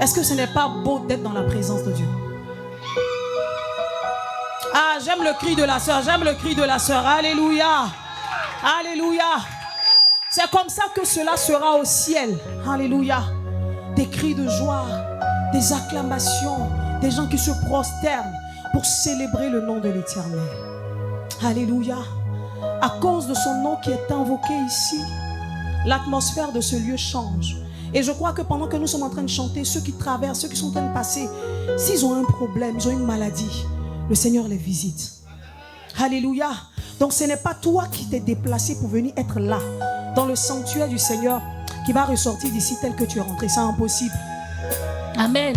Est-ce que ce n'est pas beau d'être dans la présence de Dieu? Ah, j'aime le cri de la sœur, j'aime le cri de la sœur. Alléluia. Alléluia. C'est comme ça que cela sera au ciel. Alléluia. Des cris de joie, des acclamations, des gens qui se prosternent pour célébrer le nom de l'Éternel. Alléluia. À cause de son nom qui est invoqué ici, l'atmosphère de ce lieu change. Et je crois que pendant que nous sommes en train de chanter, ceux qui traversent, ceux qui sont en train de passer, s'ils ont un problème, ils ont une maladie, le Seigneur les visite. Alléluia. Donc ce n'est pas toi qui t'es déplacé pour venir être là, dans le sanctuaire du Seigneur, qui va ressortir d'ici tel que tu es rentré. C'est impossible. Amen.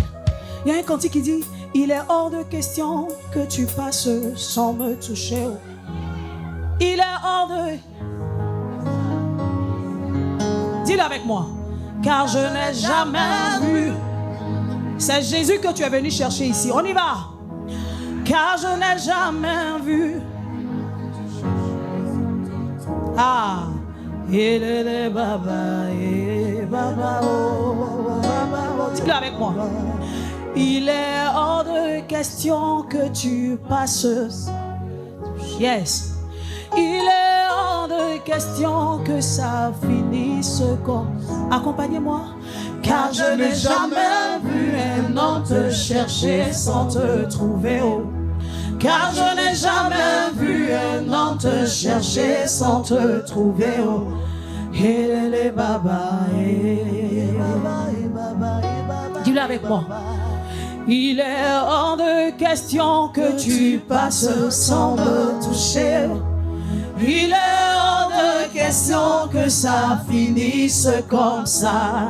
Il y a un cantique qui dit: il est hors de question que tu passes sans me toucher. Il est hors de... Dis-le avec moi. Car je n'ai jamais vu. C'est Jésus que tu es venu chercher ici. On y va. Car je n'ai jamais vu. Ah. Dis-le avec moi. Il est hors de question que tu passes. Yes. Il est hors de question que ça finisse comme... Accompagnez-moi. Car je n'ai jamais vu un homme te chercher sans te trouver. Oh. Car je n'ai jamais vu un homme te chercher sans te trouver. Oh. Dis-le avec moi. Il est hors de question que tu passes sans me toucher. Il est hors de question que ça finisse comme ça.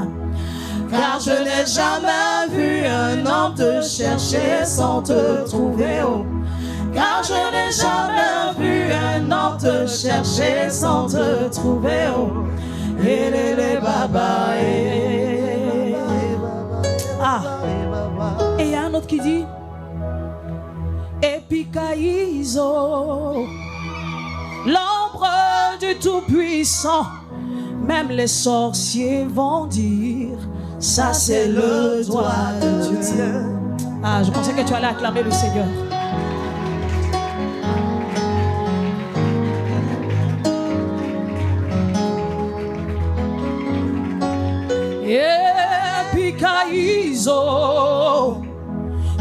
Car je n'ai jamais vu un homme te chercher sans te trouver. Oh. Car je n'ai jamais vu un homme te chercher sans te trouver. Oh. Ah. Et il y a un autre qui dit: Epikaïzo, l'ombre du Tout-Puissant, même les sorciers vont dire, ça c'est le doigt de Dieu. Ah, je pensais que tu allais acclamer le Seigneur. Epikaïzo,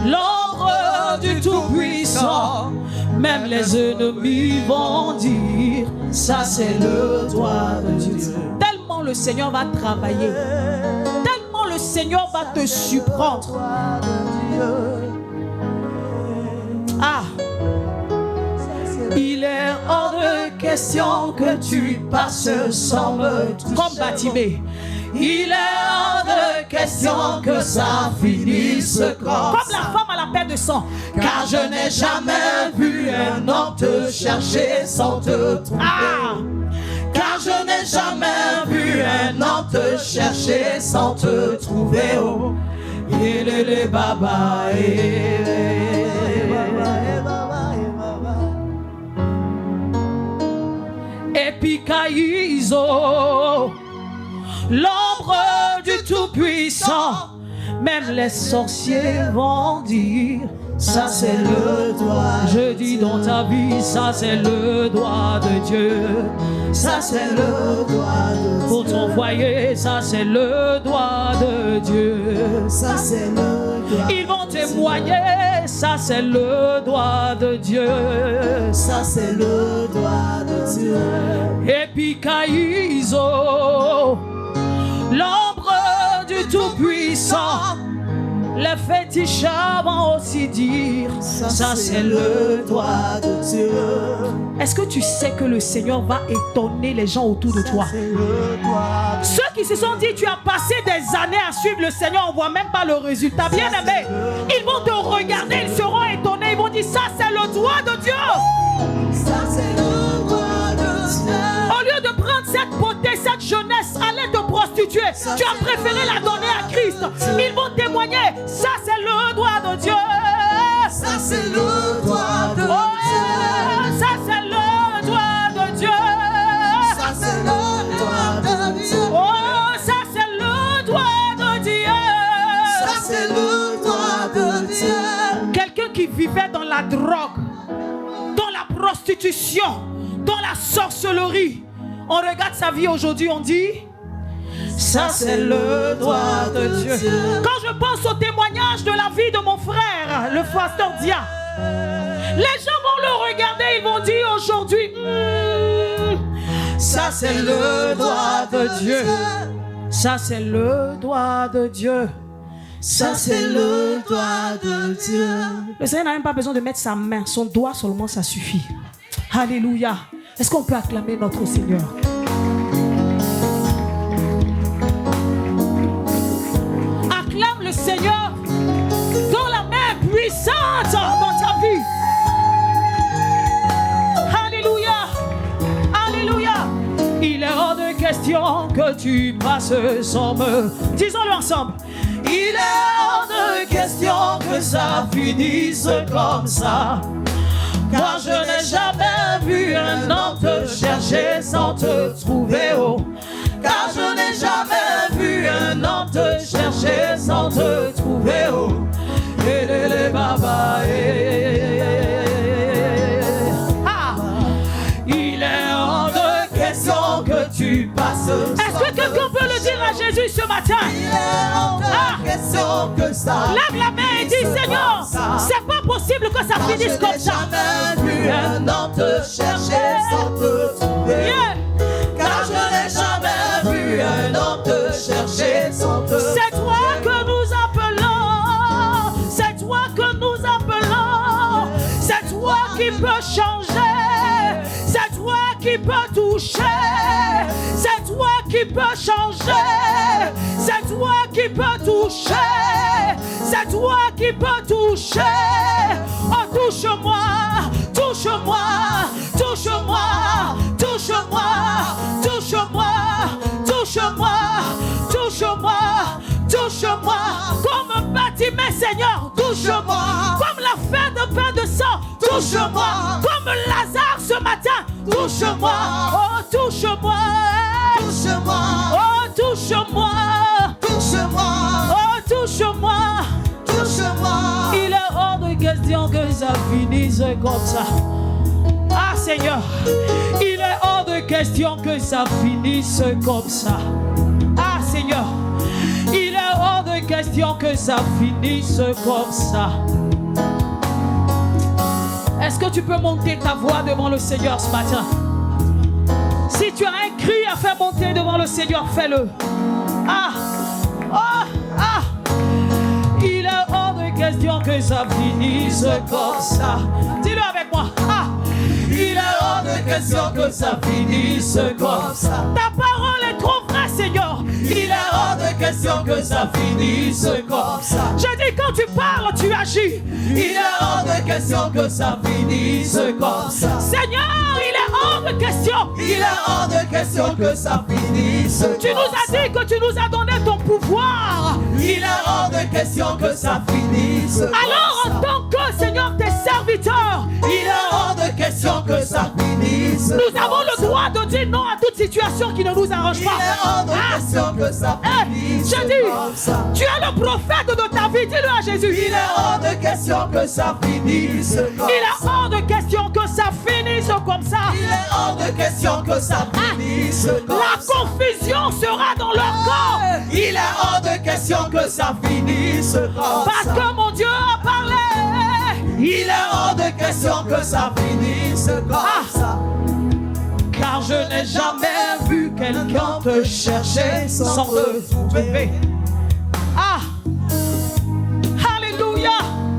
l'ombre du Tout-Puissant, même les ennemis vont dire, ça c'est le doigt de Dieu. Tellement le Seigneur va travailler, tellement le Seigneur va te surprendre. Ah, il est hors de question que tu passes sans me toucher. Comme Batimée. Il est hors de question que ça finisse comme la femme à la perte de sang. Car je n'ai jamais vu un homme te chercher sans te trouver. Ah. Car je n'ai jamais vu un homme te chercher sans te trouver. Oh. Epikaïzo, l'ombre du Tout-Puissant, même les sorciers vont dire, ça c'est le doigt. Je dis dans ta vie, ça c'est le doigt de Dieu. Ça c'est le doigt de Dieu. Pour ton foyer, ça c'est le doigt de Dieu. Ça c'est le doigt. Ils vont témoigner, ça c'est le doigt de Dieu. Ça c'est le doigt de Dieu. Epikaïzo, l'ombre du Tout-Puissant, les féticheurs vont aussi dire, ça c'est le doigt de Dieu. Est-ce que tu sais que le Seigneur va étonner les gens autour de toi? Ceux qui se sont dit, tu as passé des années à suivre le Seigneur, on ne voit même pas le résultat. Bien aimé, ils vont te regarder, ils seront étonnés, ils vont dire, ça c'est le doigt de Dieu. Ça c'est le doigt de Dieu. Au lieu de prendre cette beauté, cette jeunesse, aller te prostituer, tu as préféré la donner à Christ. Ils vont témoigner, ça c'est le doigt de Dieu. Ça c'est le doigt de Dieu. Ça c'est le doigt de Dieu. Ça c'est le doigt de Dieu. Oh, ça c'est le doigt de Dieu. Ça c'est la drogue, dans la prostitution, dans la sorcellerie. On regarde sa vie aujourd'hui, on dit, ça c'est le doigt de Dieu. Quand je pense au témoignage de la vie de mon frère, le pasteur Dia, les gens vont le regarder, ils vont dire aujourd'hui, ça c'est le doigt de Dieu. Ça c'est le doigt de Dieu. Ça c'est le doigt de Dieu. Le Seigneur n'a même pas besoin de mettre sa main, son doigt seulement, ça suffit. Alléluia. Est-ce qu'on peut acclamer notre Seigneur? Acclame le Seigneur dans la main puissante dans ta vie. Alléluia. Alléluia. Il est hors de question que tu passes sans me. Disons-le ensemble. Il est hors de question que ça finisse comme ça. Car je n'ai jamais vu un homme te chercher sans te trouver. Oh. Car je n'ai jamais vu un homme te chercher sans te trouver. Oh. Il est hors de question que tu passes. Est-ce que quelqu'un peut le dire à Jésus ce matin? Il est hors de question que ça. Lève la main et dis, Seigneur, c'est pas possible que ça finisse comme ça. Car je n'ai jamais vu un homme te chercher sans te trouver. Car je n'ai jamais vu un homme te chercher sans te trouver. C'est toi que nous appelons. C'est toi que nous appelons. C'est toi qui peux changer. C'est toi qui peux toucher. C'est toi qui peux changer. C'est toi qui peux toucher. C'est toi qui peux toucher. Oh, touche-moi, touche-moi, touche-moi, touche-moi, touche-moi, touche-moi, touche-moi, touche-moi. Comme un bâtiment, Seigneur, touche-moi. Comme la fête de pain de sang, touche-moi. Comme Lazare ce matin, touche-moi. Oh, touche-moi. Touche-moi. Oh, touche-moi. Touche-moi. Oh, touche-moi. Touche-moi. Il est hors de question que ça finisse comme ça. Ah, Seigneur, il est hors de question que ça finisse comme ça. Ah, Seigneur, il est hors de question que ça finisse comme ça. Est-ce que tu peux monter ta voix devant le Seigneur ce matin? Si tu as un cri à faire monter devant le Seigneur, fais-le. Ah, oh, ah. Il est hors de question que ça finisse comme ça. Dis-le avec moi. Ah. Il est hors de question que ça finisse comme ça. Ta parole est trop vraie, Seigneur. Il est hors de question que ça finisse comme ça. Je dis quand tu parles, tu agis. Il est hors de question que ça finisse comme ça. Seigneur, il est hors de question. Il est hors de question que ça finisse comme ça. Tu nous as dit que tu nous as donné ton pouvoir. Il est hors de question que ça finisse comme Alors ça. en tant que Seigneur, tes serviteurs, il est hors de question que ça finisse. Nous avons le droit de dire non à toute situation qui ne nous arrange pas. Il est hors de question que ça finisse Je dis, comme ça. tu es le prophète de ta vie, dis-le à Jésus. Il est hors de question que ça finisse comme Il est ça. hors de question que ça finisse comme ça. Il est hors de question que ça finisse comme La ça. confusion sera dans leur corps. Il est hors de question que ça finisse comme Parce ça. que mon Dieu a parlé. Il est hors de question que ça finisse comme ça. Car je n'ai jamais vu quelqu'un te chercher sans te trouver. Ah! Alléluia!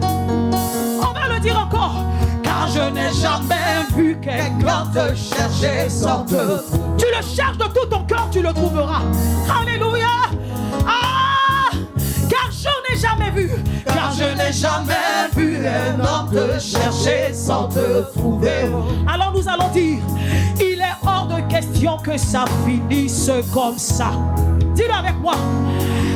On va le dire encore. Car je n'ai jamais vu quelqu'un te chercher sans te trouver. Tu le cherches de tout ton cœur, tu le trouveras. Alléluia! Ah! Car je n'ai jamais vu. Car je n'ai jamais vu un homme te chercher sans te trouver. Alors nous allons dire, il est hors de question que ça finisse comme ça. Dis-le avec moi.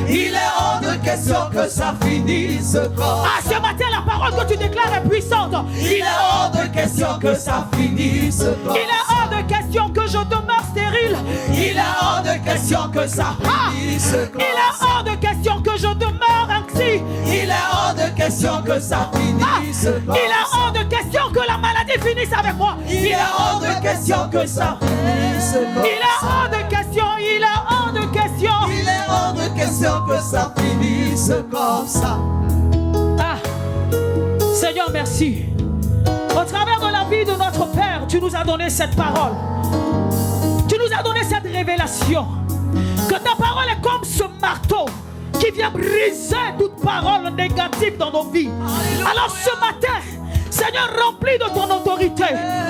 Il est hors de question que ça finisse comme Ah, ce matin, la parole que tu déclares est puissante. Il est hors de question que ça finisse comme Il est hors de question que je demeure stérile. Il est hors de question que ça finisse comme Il est hors de question que je demeure ainsi. Il est hors de question question que ça finisse comme il est hors de question que la maladie finisse avec moi. Il est hors de question que ça finisse comme Il est hors de question, il est hors de question. Il est hors de question que ça finisse comme ça. Ah, Seigneur, merci. Au travers de la vie de notre Père, tu nous as donné cette parole. Tu nous as donné cette révélation. Que ta parole est comme ce marteau qui vient briser toute parole négative dans nos vies. Alors ce matin, Seigneur, rempli de ton autorité,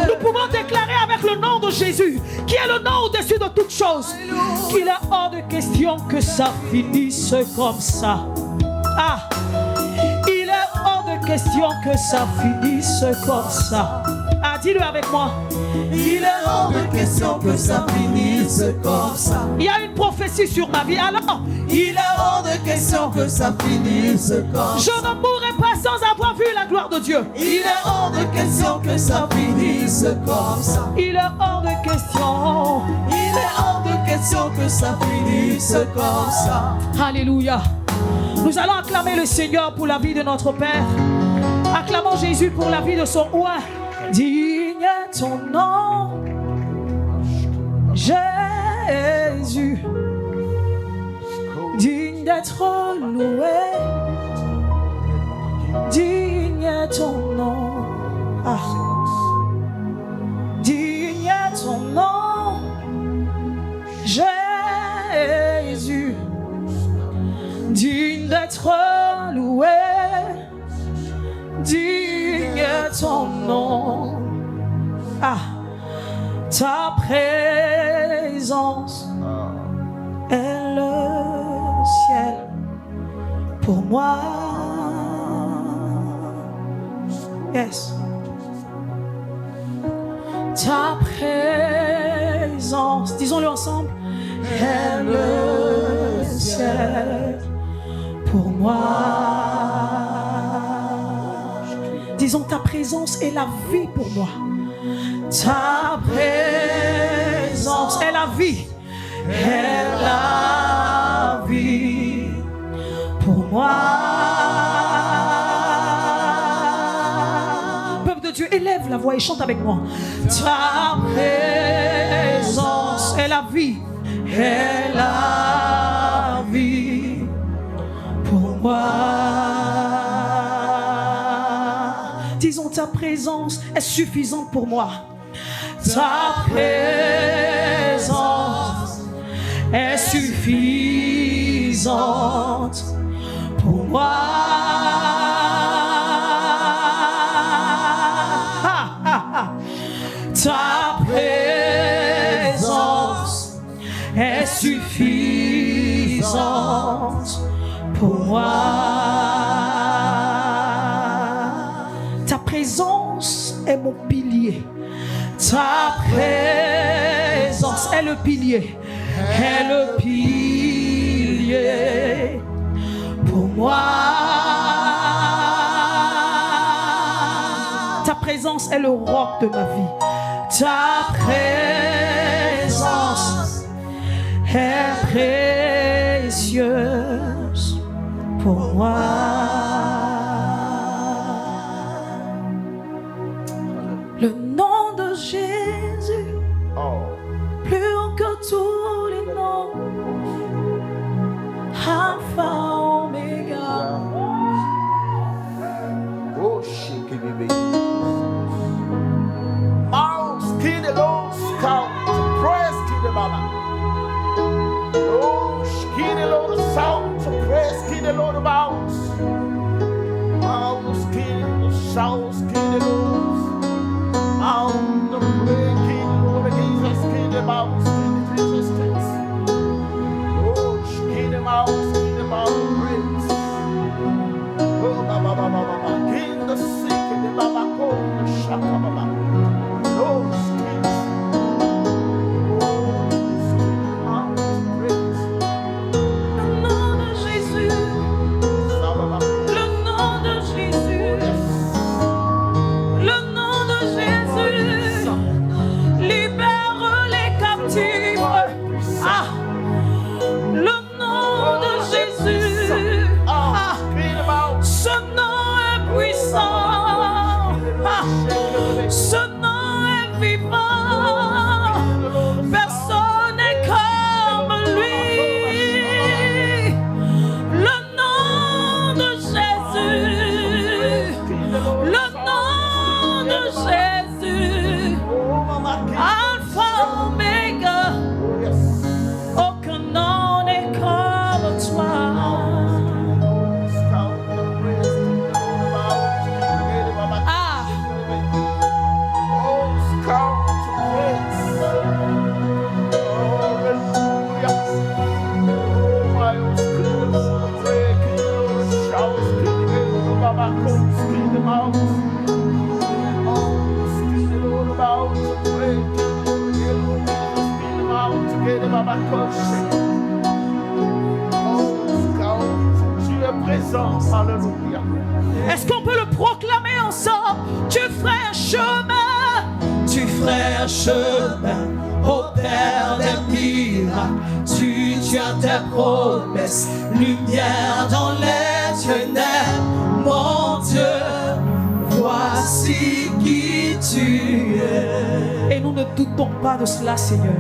nous pouvons déclarer avec le nom de Jésus, qui est le nom au-dessus de toutes choses, qu'il est hors de question que ça finisse comme ça. Ah, il est hors de question que ça finisse comme ça. Ah, dis-le avec moi. Il est hors de question que ça finisse comme ça. Il y a une prophétie sur ma vie. Alors, il est hors de question que ça finisse comme je ne mourrai pas sans avoir vu la gloire de Dieu. Il est hors de question que ça finisse comme ça. Il est hors de question. Il est hors de question que ça finisse comme ça. Alléluia. Nous allons acclamer le Seigneur pour la vie de notre Père. Acclamons Jésus pour la vie de son roi. Digne est ton nom, Jésus. Digne d'être loué. Digne est ton nom. Ah. Digne est ton nom, Jésus. Digne d'être loué. Digne est ton nom. Ah, ta présence est le ciel pour moi. Yes. Ta présence, disons-le ensemble, est le ciel pour moi. Disons, ta présence est la vie pour moi. Ta présence est la vie. Est la vie pour moi. Peuple de Dieu, élève la voix et chante avec moi. Ta présence est la vie. Est la vie pour moi. Disons, ta présence est suffisante pour moi. Ta présence est suffisante pour moi. Ta présence est suffisante pour moi. Ta présence est mon pilier. Ta présence est le pilier. Est le pilier pour moi. Ta présence est le roc de ma vie. Ta présence est précieuse pour moi. Le nom de Jésus, plus haut que tous les noms, Alpha, Omega. Oh, shake it, baby. Mouse, kid, Lord, scout, press, kid, Baba. Oh, kid, Lord, sound, press, kid, Lord, mouse. Mouse, kid, sound, kid, Lord. Mound, pray, kid, Lord, Jesus, kid, mouse, kid, Jesus, Christ. Oh, kid, mouse, kid, mouse, praise. Oh, Baba, Baba, Baba, King the sick, and the Baba, oh, the Shaka, Baba. Those kids. Oh, praise. Le nom de Jésus, Baba, le nom de Jésus, le nom de Jésus libère les captifs. Ah, le nom de Jésus, ah, Kid about ce nom Est-ce qu'on peut le proclamer ensemble? Tu ferais un chemin. Tu ferais un chemin au Père des miracles. Tu tiens tes promesses, lumière dans les ténèbres. Mon Dieu, voici qui tu es. Et nous ne doutons pas de cela, Seigneur.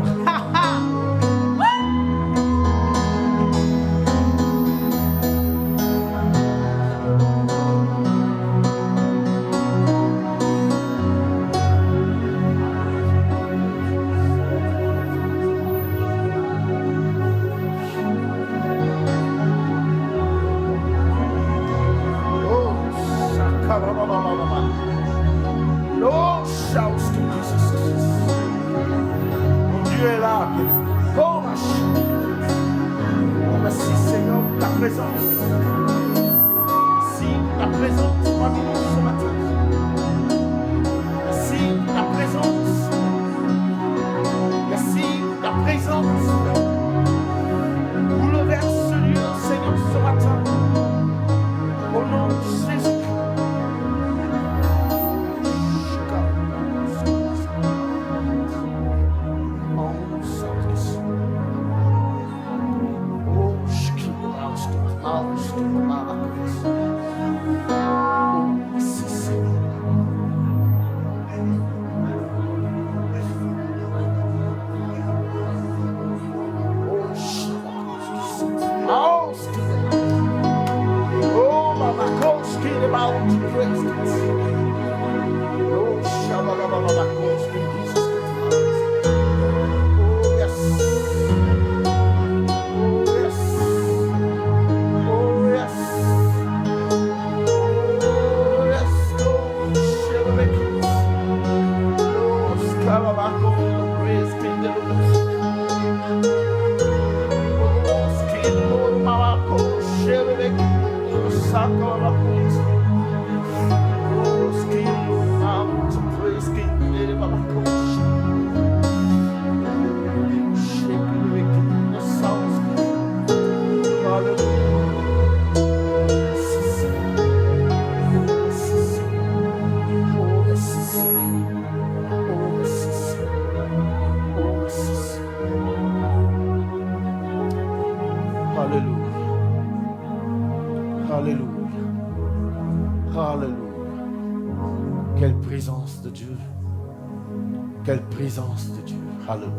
Quelle présence de Dieu. Alléluia.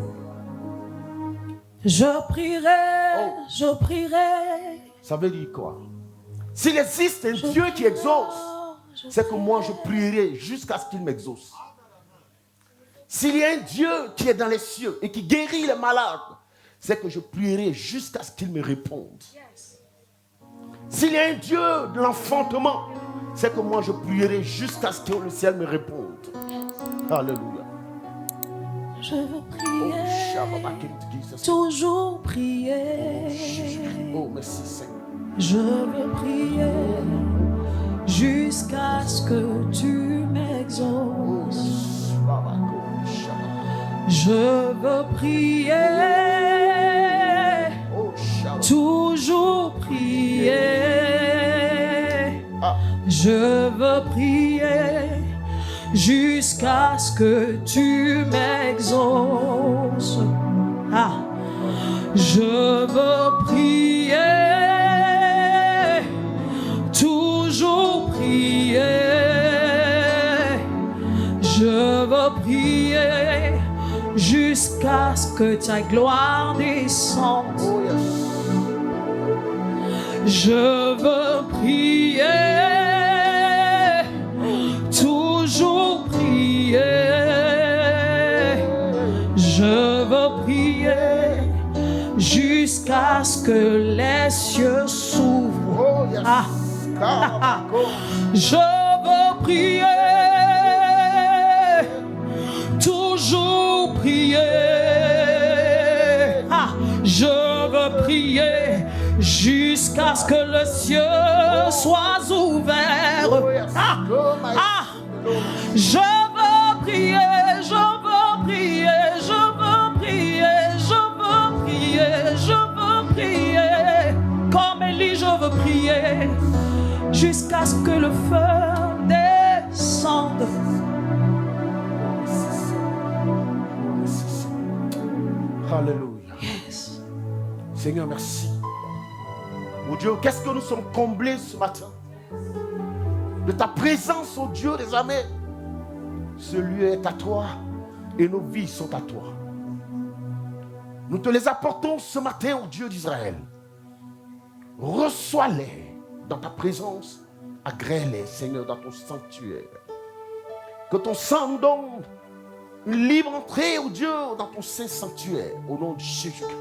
Je prierai, je prierai. Ça veut dire quoi? S'il existe un Dieu qui exauce, c'est que moi je prierai jusqu'à ce qu'il m'exauce. S'il y a un Dieu qui est dans les cieux et qui guérit les malades, c'est que je prierai jusqu'à ce qu'il me réponde. S'il y a un Dieu de l'enfantement, c'est que moi je prierai jusqu'à ce que le ciel me réponde. Alléluia. Je veux prier, toujours prier. Oh, merci Seigneur. Je veux prier jusqu'à ce que tu m'exauces. Je veux prier, toujours prier. Je veux prier jusqu'à ce que tu m'exauces. Je veux prier, toujours prier. Je veux prier jusqu'à ce que ta gloire descende. Je veux prier, toujours prier. Je veux prier jusqu'à jusqu'à ce que les cieux s'ouvrent. Oh, yes. Ah. Je veux prier, toujours prier. Ah, je veux prier jusqu'à ce que le ciel soit ouvert. Ah, ah, je veux prier, je veux prier, je veux prier, je veux prier, je veux prier. Comme Élie, je veux prier jusqu'à ce que le feu descende. Alléluia. Yes. Seigneur, merci. Oh Dieu, qu'est-ce que nous sommes comblés ce matin de ta présence, oh Dieu des armées. Ce lieu est à toi et nos vies sont à toi. Nous te les apportons ce matin, oh Dieu d'Israël. Reçois-les dans ta présence, agrée-les, Seigneur, dans ton sanctuaire. Que ton sang nous donne une libre entrée, oh Dieu, dans ton saint sanctuaire, au nom de Jésus-Christ.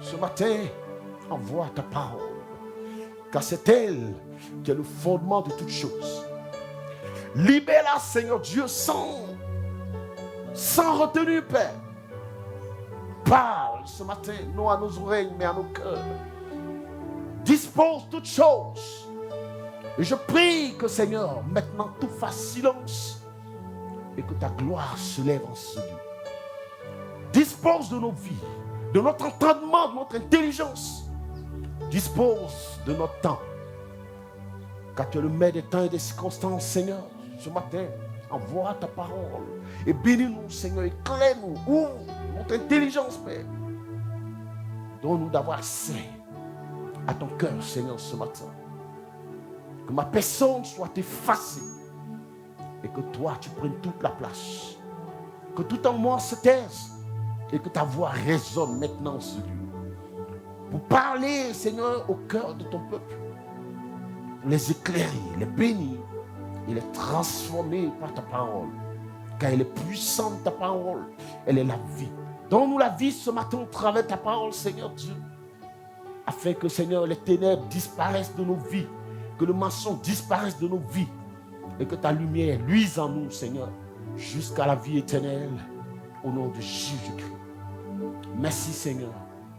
Ce matin, envoie ta parole, car c'est elle qui est le fondement de toutes choses. Libère-la, Seigneur Dieu, sans retenue, Père. Parle ce matin, non à nos oreilles, mais à nos cœurs. Dispose toutes choses. Et je prie que, Seigneur, maintenant tout fasse silence et que ta gloire se lève en ce lieu. Dispose de nos vies, de notre entendement, de notre intelligence. Dispose de notre temps. Car tu es le maître des temps et des circonstances, Seigneur. Ce matin, envoie ta parole et bénis-nous, Seigneur. Éclaire-nous, ouvre notre intelligence, Père. Donne-nous d'avoir accès à ton cœur, Seigneur, ce matin. Que ma personne soit effacée et que toi, tu prennes toute la place. Que tout en moi se taise et que ta voix résonne maintenant en ce lieu. Pour parler, Seigneur, au cœur de ton peuple. Pour les éclairer, les bénir et les transformer par ta parole. Car elle est puissante, ta parole. Elle est la vie. Donne-nous la vie ce matin au travers de ta parole, Seigneur Dieu. Afin que, Seigneur, les ténèbres disparaissent de nos vies, que le mensonge disparaisse de nos vies, et que ta lumière luise en nous, Seigneur, jusqu'à la vie éternelle, au nom de Jésus-Christ. Merci, Seigneur,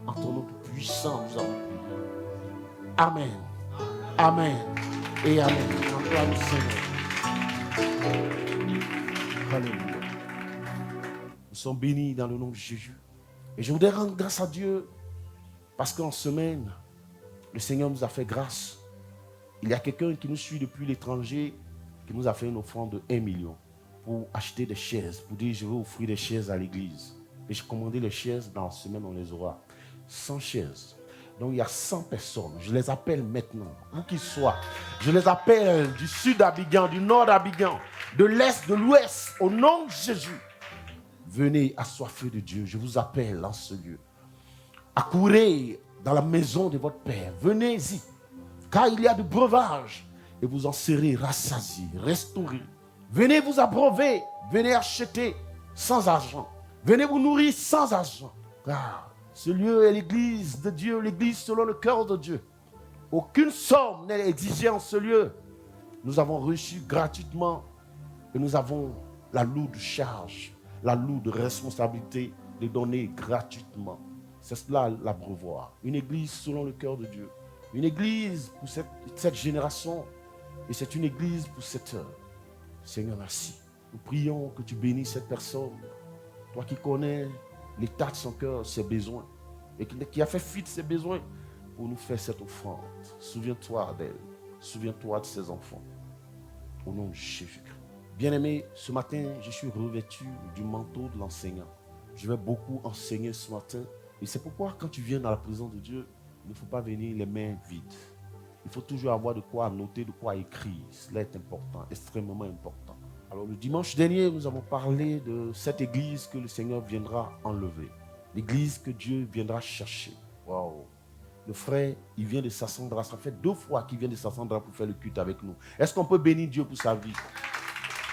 en ton nom puissant, nous avons prié. Amen. Amen. Et Amen. Gloire au Seigneur. Alléluia. Nous sommes bénis dans le nom de Jésus. Et je voudrais rendre grâce à Dieu parce qu'en semaine, le Seigneur nous a fait grâce. Il y a quelqu'un qui nous suit depuis l'étranger qui nous a fait une offrande de 1 million pour acheter des chaises, pour dire je vais offrir des chaises à l'église. Et j'ai commandé les chaises, dans la semaine on les aura. 100 chaises. Donc il y a 100 personnes. Je les appelle maintenant, où qu'ils soient. Je les appelle du sud d'Abidjan, du nord d'Abidjan, de l'est, de l'ouest, au nom de Jésus. Venez assoiffés de Dieu. Je vous appelle en ce lieu. Accourez dans la maison de votre Père. Venez-y. Car il y a du breuvage. Et vous en serez rassasiés, restaurés. Venez vous abreuver. Venez acheter sans argent. Venez vous nourrir sans argent. Car ce lieu est l'église de Dieu, l'église selon le cœur de Dieu. Aucune somme n'est exigée en ce lieu. Nous avons reçu gratuitement et nous avons la lourde charge, la lourde responsabilité de donner gratuitement. C'est cela l'abreuvoir. Une église selon le cœur de Dieu. Une église pour cette génération et c'est une église pour cette heure. Seigneur, merci. Nous prions que tu bénisses cette personne. Toi qui connais l'état de son cœur, ses besoins, et qui a fait fi de ses besoins pour nous faire cette offrande. Souviens-toi d'elle. Souviens-toi de ses enfants. Au nom de Jésus-Christ. Bien-aimé, ce matin, je suis revêtu du manteau de l'enseignant. Je vais beaucoup enseigner ce matin. Et c'est pourquoi quand tu viens dans la présence de Dieu, il ne faut pas venir les mains vides. Il faut toujours avoir de quoi noter, de quoi écrire. Cela est important, extrêmement important. Alors le dimanche dernier, nous avons parlé de cette église que le Seigneur viendra enlever. L'église que Dieu viendra chercher. Waouh! Le frère, il vient de Sassandra. Ça fait 2 fois qu'il vient de Sassandra pour faire le culte avec nous. Est-ce qu'on peut bénir Dieu pour sa vie?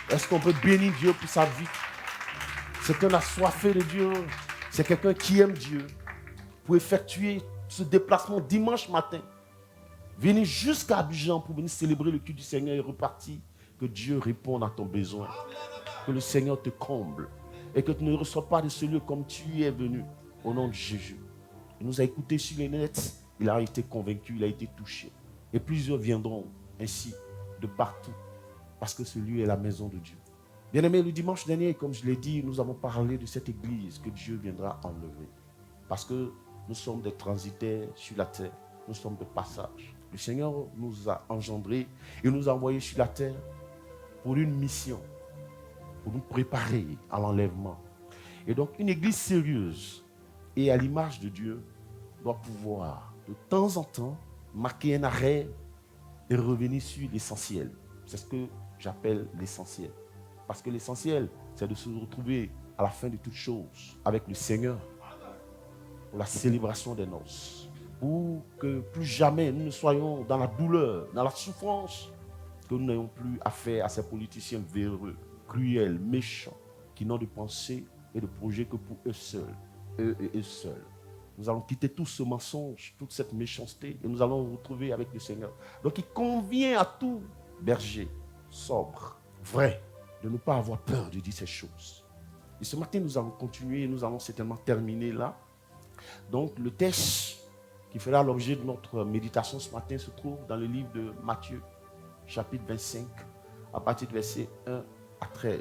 Est-ce qu'on peut bénir Dieu pour sa vie? C'est un assoiffé de Dieu. C'est quelqu'un qui aime Dieu. pour effectuer ce déplacement dimanche matin. Venir jusqu'à Abidjan pour venir célébrer le culte du Seigneur et repartir. Que Dieu réponde à ton besoin. Que le Seigneur te comble. Et que tu ne reçois pas de ce lieu comme tu y es venu. Au nom de Jésus. Il nous a écoutés sur les nets. Il a été convaincu, il a été touché. Et plusieurs viendront ainsi de partout. Parce que ce lieu est la maison de Dieu. Bien-aimés, le dimanche dernier, comme je l'ai dit, nous avons parlé de cette église que Dieu viendra enlever. Parce que nous sommes des transitaires sur la terre. Nous sommes de passage. Le Seigneur nous a engendrés et nous a envoyés sur la terre pour une mission, pour nous préparer à l'enlèvement. Et donc, une église sérieuse et à l'image de Dieu doit pouvoir, de temps en temps, marquer un arrêt et revenir sur l'essentiel. C'est ce que j'appelle l'essentiel. Parce que l'essentiel, c'est de se retrouver à la fin de toutes choses avec le Seigneur pour la célébration des noces. Pour que plus jamais nous ne soyons dans la douleur, dans la souffrance, que nous n'ayons plus affaire à ces politiciens véreux, cruels, méchants, qui n'ont de pensée et de projet que pour eux seuls, eux et eux seuls. Nous allons quitter tout ce mensonge, toute cette méchanceté, et nous allons nous retrouver avec le Seigneur. Donc il convient à tout berger, sobre, vrai, de ne pas avoir peur de dire ces choses. Et ce matin, nous allons continuer, nous allons certainement terminer là. Donc le texte qui fera l'objet de notre méditation ce matin se trouve dans le livre de Matthieu, chapitre 25, à partir du verset 1 à 13.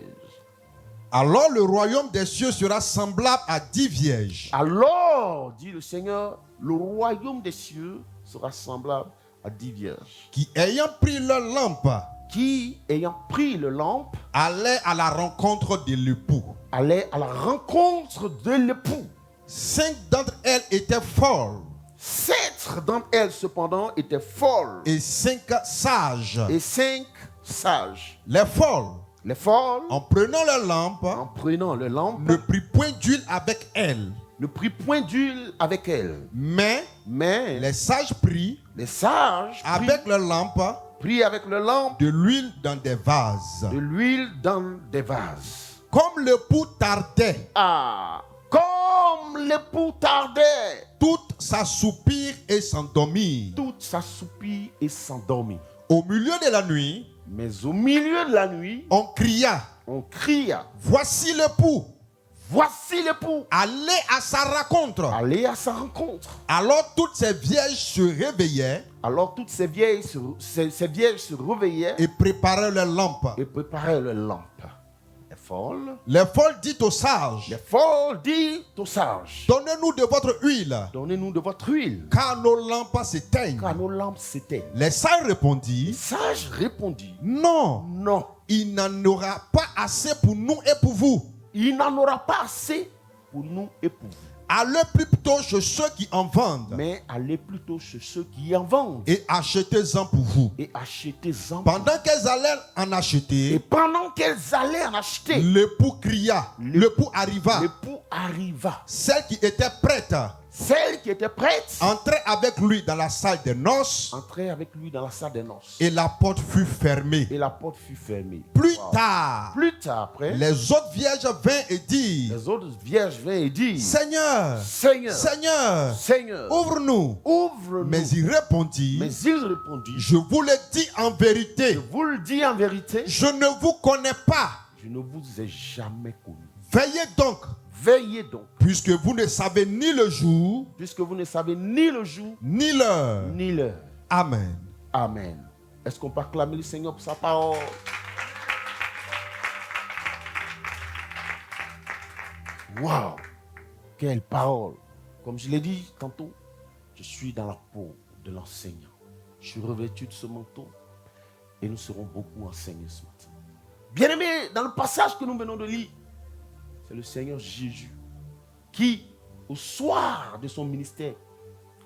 Alors le royaume des cieux sera semblable à 10 vierges. Alors, dit le Seigneur, le royaume des cieux sera semblable à 10 vierges. Qui ayant pris leur lampe, Qui, ayant pris le lampe, allaient à la rencontre de l'époux. allaient à la rencontre de l'époux. 5 d'entre elles étaient folles 7 d'entre elles, cependant, étaient folles. et 5 sages. Et 5 sages. Les folles, Les folles, en prenant leur lampe, en prenant le lampe, ne prit point d'huile avec elles. ne prit point d'huile avec elles. Mais Mais les sages prirent les sages avec leur lampe prit avec le lampe de l'huile dans des vases. de l'huile dans des vases. Comme l'époux tardait, Ah, comme l'époux tardait, toutes s'assoupirent et s'endormirent. toute s'assoupit et s'endormit. Au milieu de la nuit, Mais au milieu de la nuit, on cria, on cria, voici l'époux, voici l'époux, allez à sa rencontre. allez à sa rencontre. Alors toutes ces vierges se réveillaient Alors toutes ces vierges se réveillaient et préparaient leurs lampes. et préparaient leurs lampes. Les folles dit aux sages, Les folles disent aux sages, donnez-nous de votre huile, donnez-nous de votre huile, car nos lampes s'éteignent. car nos lampes s'éteignent. Les sages Les répondirent, sages répondirent, non, non, il n'en aura pas assez pour nous et pour vous. il n'en aura pas assez pour nous et pour vous. Allez plutôt chez ceux qui en vendent Mais allez plutôt chez ceux qui en vendent et achetez-en pour vous. et achetez-en. Pendant qu'elles allaient en Et acheter, pendant qu'elles allaient en acheter, l'époux cria, l'époux arriva. l'époux arriva. Celle qui était prête Celle qui était prête entrait avec lui dans la salle des noces entrait avec lui dans la salle des noces. et la porte fut fermée. Et la porte fut fermée. Plus Wow. tard, Plus tard, après, les autres vierges vinrent et dirent, les autres vierges vinrent et disent, Seigneur, Seigneur, Seigneur, Seigneur, ouvre-nous. ouvre-nous. Mais il répondit, Mais il répondit, je vous le dis en vérité, je vous le dis en vérité, je ne vous connais pas. je ne vous ai jamais connu. Veillez donc, Veillez donc, puisque vous ne savez ni le jour, puisque vous ne savez ni le jour, ni l'heure. ni l'heure. Amen. Amen. Est-ce qu'on peut acclamer le Seigneur pour sa parole? Waouh! Quelle parole! Comme je l'ai dit tantôt, je suis dans la peau de l'enseignant. Je suis revêtu de ce manteau et nous serons beaucoup enseignés ce matin. Bien-aimés, dans le passage que nous venons de lire, c'est le Seigneur Jésus qui, au soir de son ministère,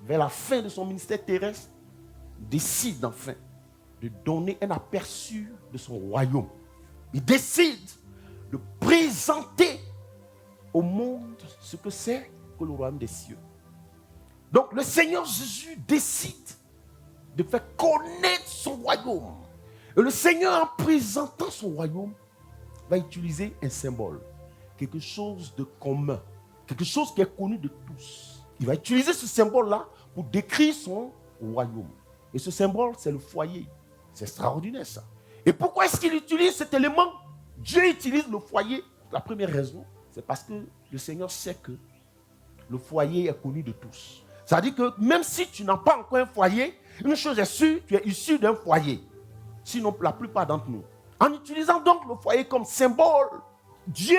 vers la fin de son ministère terrestre, décide enfin de donner un aperçu de son royaume. Il décide de présenter au monde ce que c'est que le royaume des cieux. Donc le Seigneur Jésus décide de faire connaître son royaume. Et le Seigneur, en présentant son royaume, va utiliser un symbole, quelque chose de commun, quelque chose qui est connu de tous. Il va utiliser ce symbole-là pour décrire son royaume. Et ce symbole, c'est le foyer. C'est extraordinaire ça. Et pourquoi est-ce qu'il utilise cet élément? Dieu utilise le foyer. La première raison, c'est parce que le Seigneur sait que le foyer est connu de tous. Ça veut dire que même si tu n'as pas encore un foyer, une chose est sûre, tu es issu d'un foyer. Sinon, la plupart d'entre nous. En utilisant donc le foyer comme symbole, Dieu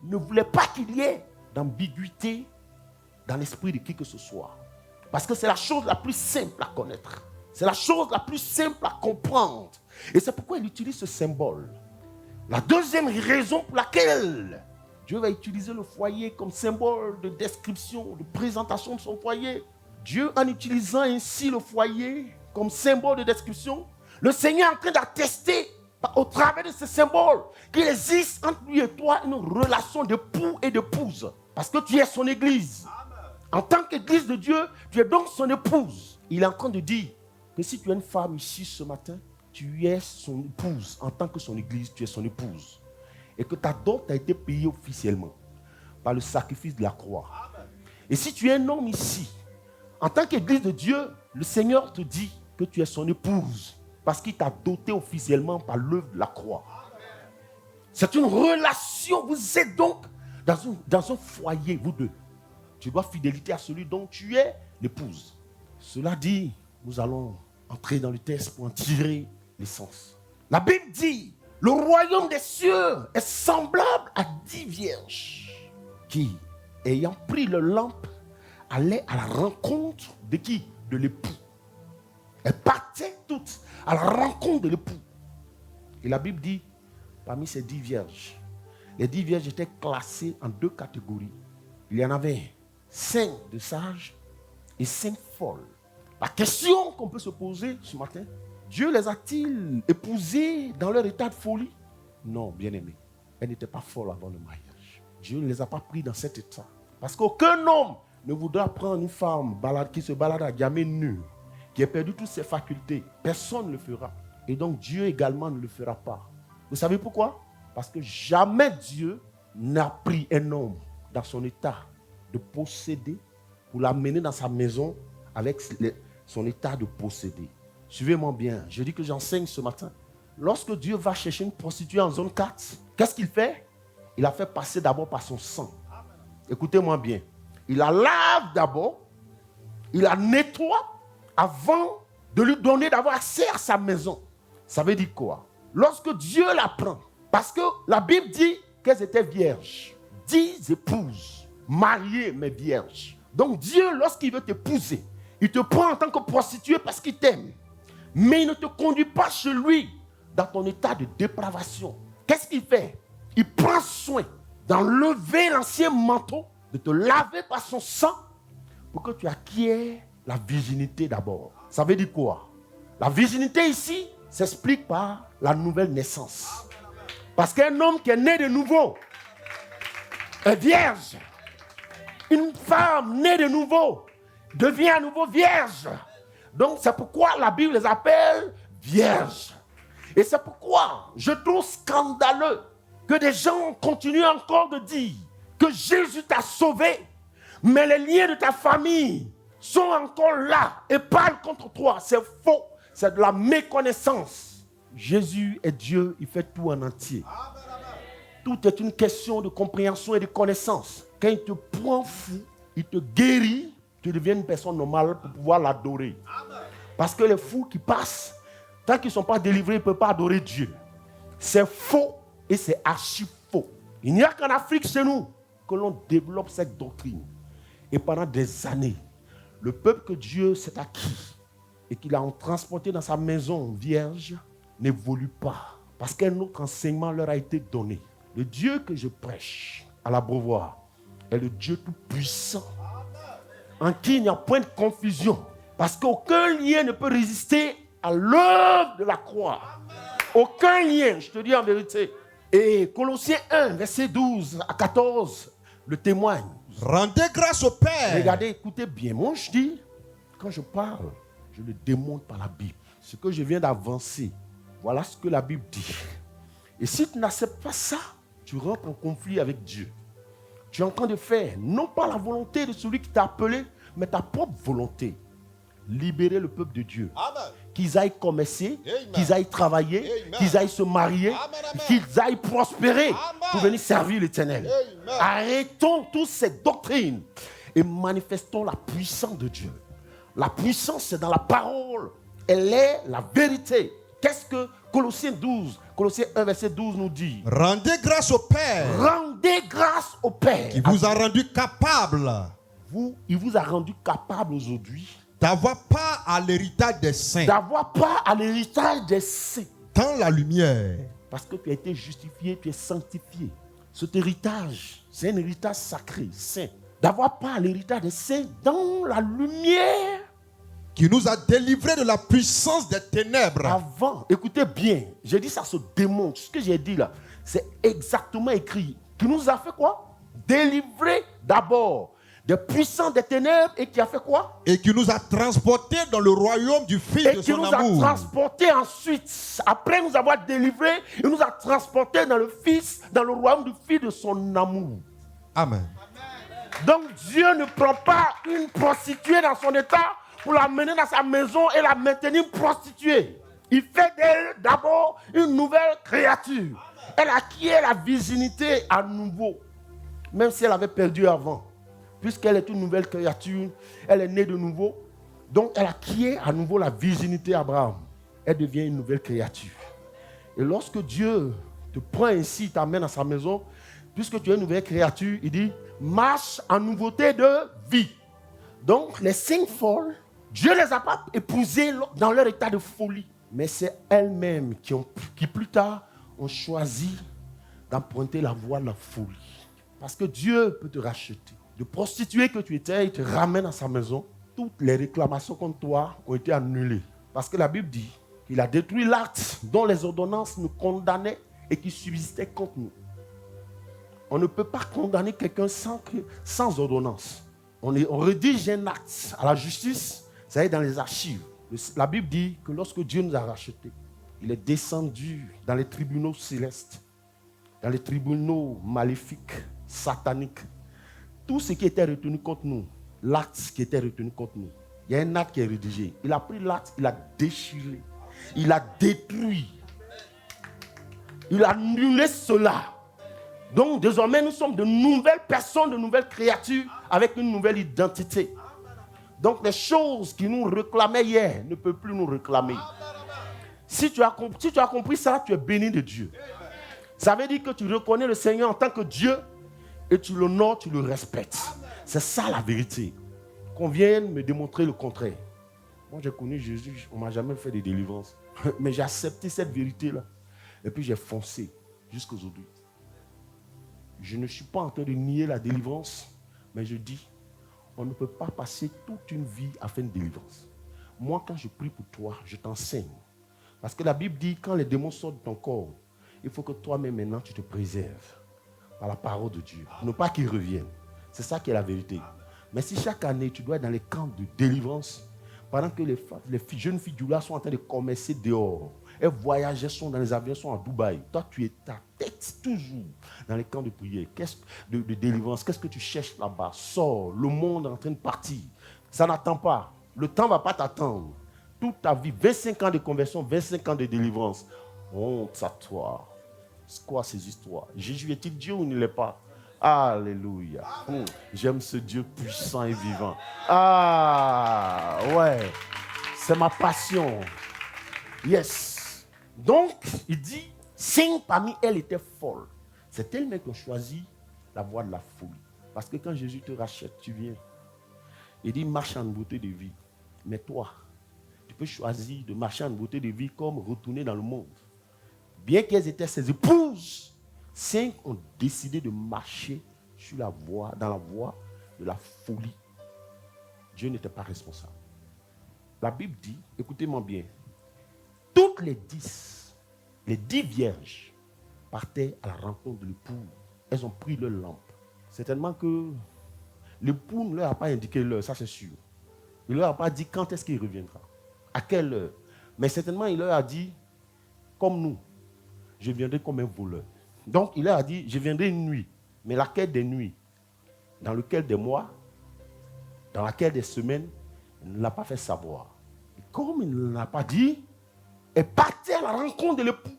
ne voulait pas qu'il y ait d'ambiguïté dans l'esprit de qui que ce soit. Parce que c'est la chose la plus simple à connaître. C'est la chose la plus simple à comprendre. Et c'est pourquoi il utilise ce symbole. La deuxième raison pour laquelle Dieu va utiliser le foyer comme symbole de description, de présentation de son foyer. Dieu, en utilisant ainsi le foyer comme symbole de description, le Seigneur est en train d'attester au travers de ce symbole qu'il existe entre lui et toi une relation d'époux et d'épouse. Parce que tu es son église. En tant qu'église de Dieu, tu es donc son épouse. Il est en train de dire que si tu es une femme ici ce matin, tu es son épouse. En tant que son église, tu es son épouse. Et que ta dot a été payée officiellement par le sacrifice de la croix. Et si tu es un homme ici, en tant qu'église de Dieu, le Seigneur te dit que tu es son épouse. Parce qu'il t'a doté officiellement par l'œuvre de la croix. C'est une relation. Vous êtes donc dans un foyer, vous deux. Tu dois fidélité à celui dont tu es l'épouse. Cela dit, nous allons entrer dans le texte pour en tirer l'essence. La Bible dit, le royaume des cieux est semblable à 10 vierges qui, ayant pris le lampe, allaient à la rencontre de qui? De l'époux. Elles partaient toutes à la rencontre de l'époux. Et la Bible dit, parmi ces 10 vierges, les 10 vierges étaient classées en 2 catégories. Il y en avait 5 de sages et 5 folles. La question qu'on peut se poser ce matin, Dieu les a-t-il épousées dans leur état de folie? Non, bien-aimés. Elles n'étaient pas folles avant le mariage. Dieu ne les a pas pris dans cet état. Parce qu'aucun homme ne voudra prendre une femme qui se balade à gamin nue, qui a perdu toutes ses facultés. Personne ne le fera. Et donc Dieu également ne le fera pas. Vous savez pourquoi? Parce que jamais Dieu n'a pris un homme dans son état de posséder pour l'amener dans sa maison avec son état de posséder. Suivez-moi bien. Je dis que j'enseigne ce matin. Lorsque Dieu va chercher une prostituée en zone 4, qu'est-ce qu'il fait? Il la fait passer d'abord par son sang. Écoutez-moi bien. Il la lave d'abord. Il la nettoie avant de lui donner d'avoir accès à sa maison. Ça veut dire quoi? Lorsque Dieu la prend, parce que la Bible dit qu'elles étaient vierges. 10 épouses, mariées mais vierges. Donc Dieu, lorsqu'il veut t'épouser, il te prend en tant que prostituée parce qu'il t'aime. Mais il ne te conduit pas chez lui dans ton état de dépravation. Qu'est-ce qu'il fait? Il prend soin d'enlever l'ancien manteau, de te laver par son sang pour que tu acquières la virginité d'abord. Ça veut dire quoi? La virginité ici s'explique par la nouvelle naissance. Parce qu'un homme qui est né de nouveau est vierge. Une femme née de nouveau devient à nouveau vierge. Donc c'est pourquoi la Bible les appelle vierges. Et c'est pourquoi je trouve scandaleux que des gens continuent encore de dire que Jésus t'a sauvé, mais les liens de ta famille sont encore là et parlent contre toi. C'est faux, c'est de la méconnaissance. Jésus est Dieu, il fait tout en entier. Tout est une question de compréhension et de connaissance. Quand il te prend fou, il te guérit, tu deviens une personne normale pour pouvoir l'adorer. Parce que les fous qui passent, tant qu'ils ne sont pas délivrés, ils ne peuvent pas adorer Dieu. C'est faux et c'est archi faux. Il n'y a qu'en Afrique chez nous que l'on développe cette doctrine. Et pendant des années, le peuple que Dieu s'est acquis et qu'il a transporté dans sa maison vierge n'évolue pas. Parce qu'un autre enseignement leur a été donné. Le Dieu que je prêche à l'Abreuvoir est le Dieu tout-puissant, en qui il n'y a point de confusion. Parce qu'aucun lien ne peut résister à l'œuvre de la croix. Aucun lien, je te dis en vérité. Et Colossiens 1, verset 12 à 14, le témoigne. Rendez grâce au Père. Regardez, écoutez bien. Moi, je dis, quand je parle, je le démontre par la Bible. Ce que je viens d'avancer, voilà ce que la Bible dit. Et si tu n'acceptes pas ça, tu rentres en conflit avec Dieu. Tu es en train de faire, non pas la volonté de celui qui t'a appelé, mais ta propre volonté. Libérer le peuple de Dieu. Amen. Qu'ils aillent commercer, Amen. qu'ils aillent travailler, Amen. qu'ils aillent se marier, Amen. qu'ils aillent prospérer Amen. pour venir servir l'Éternel. Amen. Arrêtons toutes ces doctrines et manifestons la puissance de Dieu. La puissance, c'est dans la parole. Elle est la vérité. Qu'est-ce que Colossiens 1, verset 12 nous dit? Rendez grâce au Père Rendez grâce au Père. qui vous a rendu capable Il vous a rendu capable aujourd'hui d'avoir part à l'héritage des saints d'avoir part à l'héritage des saints. dans la lumière. Parce que tu as été justifié, tu es sanctifié. Cet héritage, c'est un héritage sacré, saint. D'avoir part à l'héritage des saints dans la lumière. Qui nous a délivrés de la puissance des ténèbres. Avant, écoutez bien, j'ai dit ça se démontre. Ce que j'ai dit là, c'est exactement écrit. Qui nous a fait quoi? Délivrer d'abord des puissances des ténèbres et qui a fait quoi? Et qui nous a transportés dans le royaume du Fils Et de qui son nous amour. a transportés ensuite. Après nous avoir délivrés, il nous a transportés dans le Fils, dans le royaume du Fils de son amour. Amen. Donc Dieu ne prend pas une prostituée dans son état pour la mener dans sa maison et la maintenir prostituée. Il fait d'elle d'abord une nouvelle créature. Elle acquiert la virginité à nouveau, même si elle avait perdu avant. Puisqu'elle est une nouvelle créature, elle est née de nouveau. Donc elle acquiert à nouveau la virginité d'Abraham. Elle devient une nouvelle créature. Et lorsque Dieu te prend ainsi, t'amène à sa maison, puisque tu es une nouvelle créature, il dit, marche en nouveauté de vie. Donc les cinq folles, Dieu ne les a pas épousées dans leur état de folie. Mais c'est elles-mêmes qui plus tard ont choisi d'emprunter la voie de la folie. Parce que Dieu peut te racheter. De prostituée que tu étais, il te ramène à sa maison. Toutes les réclamations contre toi ont été annulées. Parce que la Bible dit qu'il a détruit l'acte dont les ordonnances nous condamnaient et qui subsistait contre nous. On ne peut pas condamner quelqu'un sans ordonnance. On rédige un acte à la justice, ça est dans les archives. La Bible dit que lorsque Dieu nous a rachetés, il est descendu dans les tribunaux célestes, dans les tribunaux maléfiques, sataniques. Tout ce qui était retenu contre nous, l'acte qui était retenu contre nous, il y a un acte qui est rédigé. Il a pris l'acte, il a déchiré, il a détruit, il a annulé cela. Donc désormais nous sommes de nouvelles personnes, de nouvelles créatures avec une nouvelle identité. Donc les choses qui nous réclamaient hier ne peuvent plus nous réclamer. Si tu as compris ça, tu es béni de Dieu. Ça veut dire que tu reconnais le Seigneur en tant que Dieu et tu l'honores, tu le respectes. C'est ça la vérité. Qu'on vienne me démontrer le contraire. Moi j'ai connu Jésus, on ne m'a jamais fait de délivrance. Mais j'ai accepté cette vérité-là. Et puis j'ai foncé jusqu'à aujourd'hui. Je ne suis pas en train de nier la délivrance, mais je dis, on ne peut pas passer toute une vie à faire une délivrance. Moi, quand je prie pour toi, je t'enseigne. Parce que la Bible dit, quand les démons sortent de ton corps, il faut que toi-même maintenant, tu te préserves par la parole de Dieu. Ne pas qu'ils reviennent. C'est ça qui est la vérité. Mais si chaque année, tu dois être dans les camps de délivrance, pendant que les jeunes filles du là sont en train de commercer dehors, elles voyagent, elles sont dans les avions, elles sont à Dubaï. Toi, tu es ta tête toujours dans les camps de prière, de délivrance. Qu'est-ce que tu cherches là-bas? Sors, le monde est en train de partir. Ça n'attend pas. Le temps ne va pas t'attendre. Toute ta vie, 25 ans de conversion, 25 ans de délivrance. Honte à toi. C'est quoi ces histoires? Jésus est-il Dieu ou il ne l'est pas? Alléluia. J'aime ce Dieu puissant et vivant. Ah, ouais. C'est ma passion. Yes. Donc, il dit, 5 parmi elles étaient folles. C'est elles-mêmes qui ont choisi la voie de la folie. Parce que quand Jésus te rachète, tu viens. Il dit, marche en beauté de vie. Mais toi, tu peux choisir de marcher en beauté de vie comme retourner dans le monde. Bien qu'elles étaient ses épouses, 5 ont décidé de marcher dans la voie de la folie. Dieu n'était pas responsable. La Bible dit, écoutez-moi bien, toutes les 10 vierges partaient à la rencontre de l'époux. Elles ont pris leur lampe. Certainement que l'époux ne leur a pas indiqué l'heure, ça c'est sûr. Il ne leur a pas dit quand est-ce qu'il reviendra, à quelle heure. Mais certainement il leur a dit, comme nous, je viendrai comme un voleur. Donc il leur a dit, je viendrai une nuit. Mais laquelle des nuits? dans lequel des mois, dans laquelle des semaines, il ne l'a pas fait savoir. Et comme il ne l'a pas dit, elle partait à la rencontre de l'époux.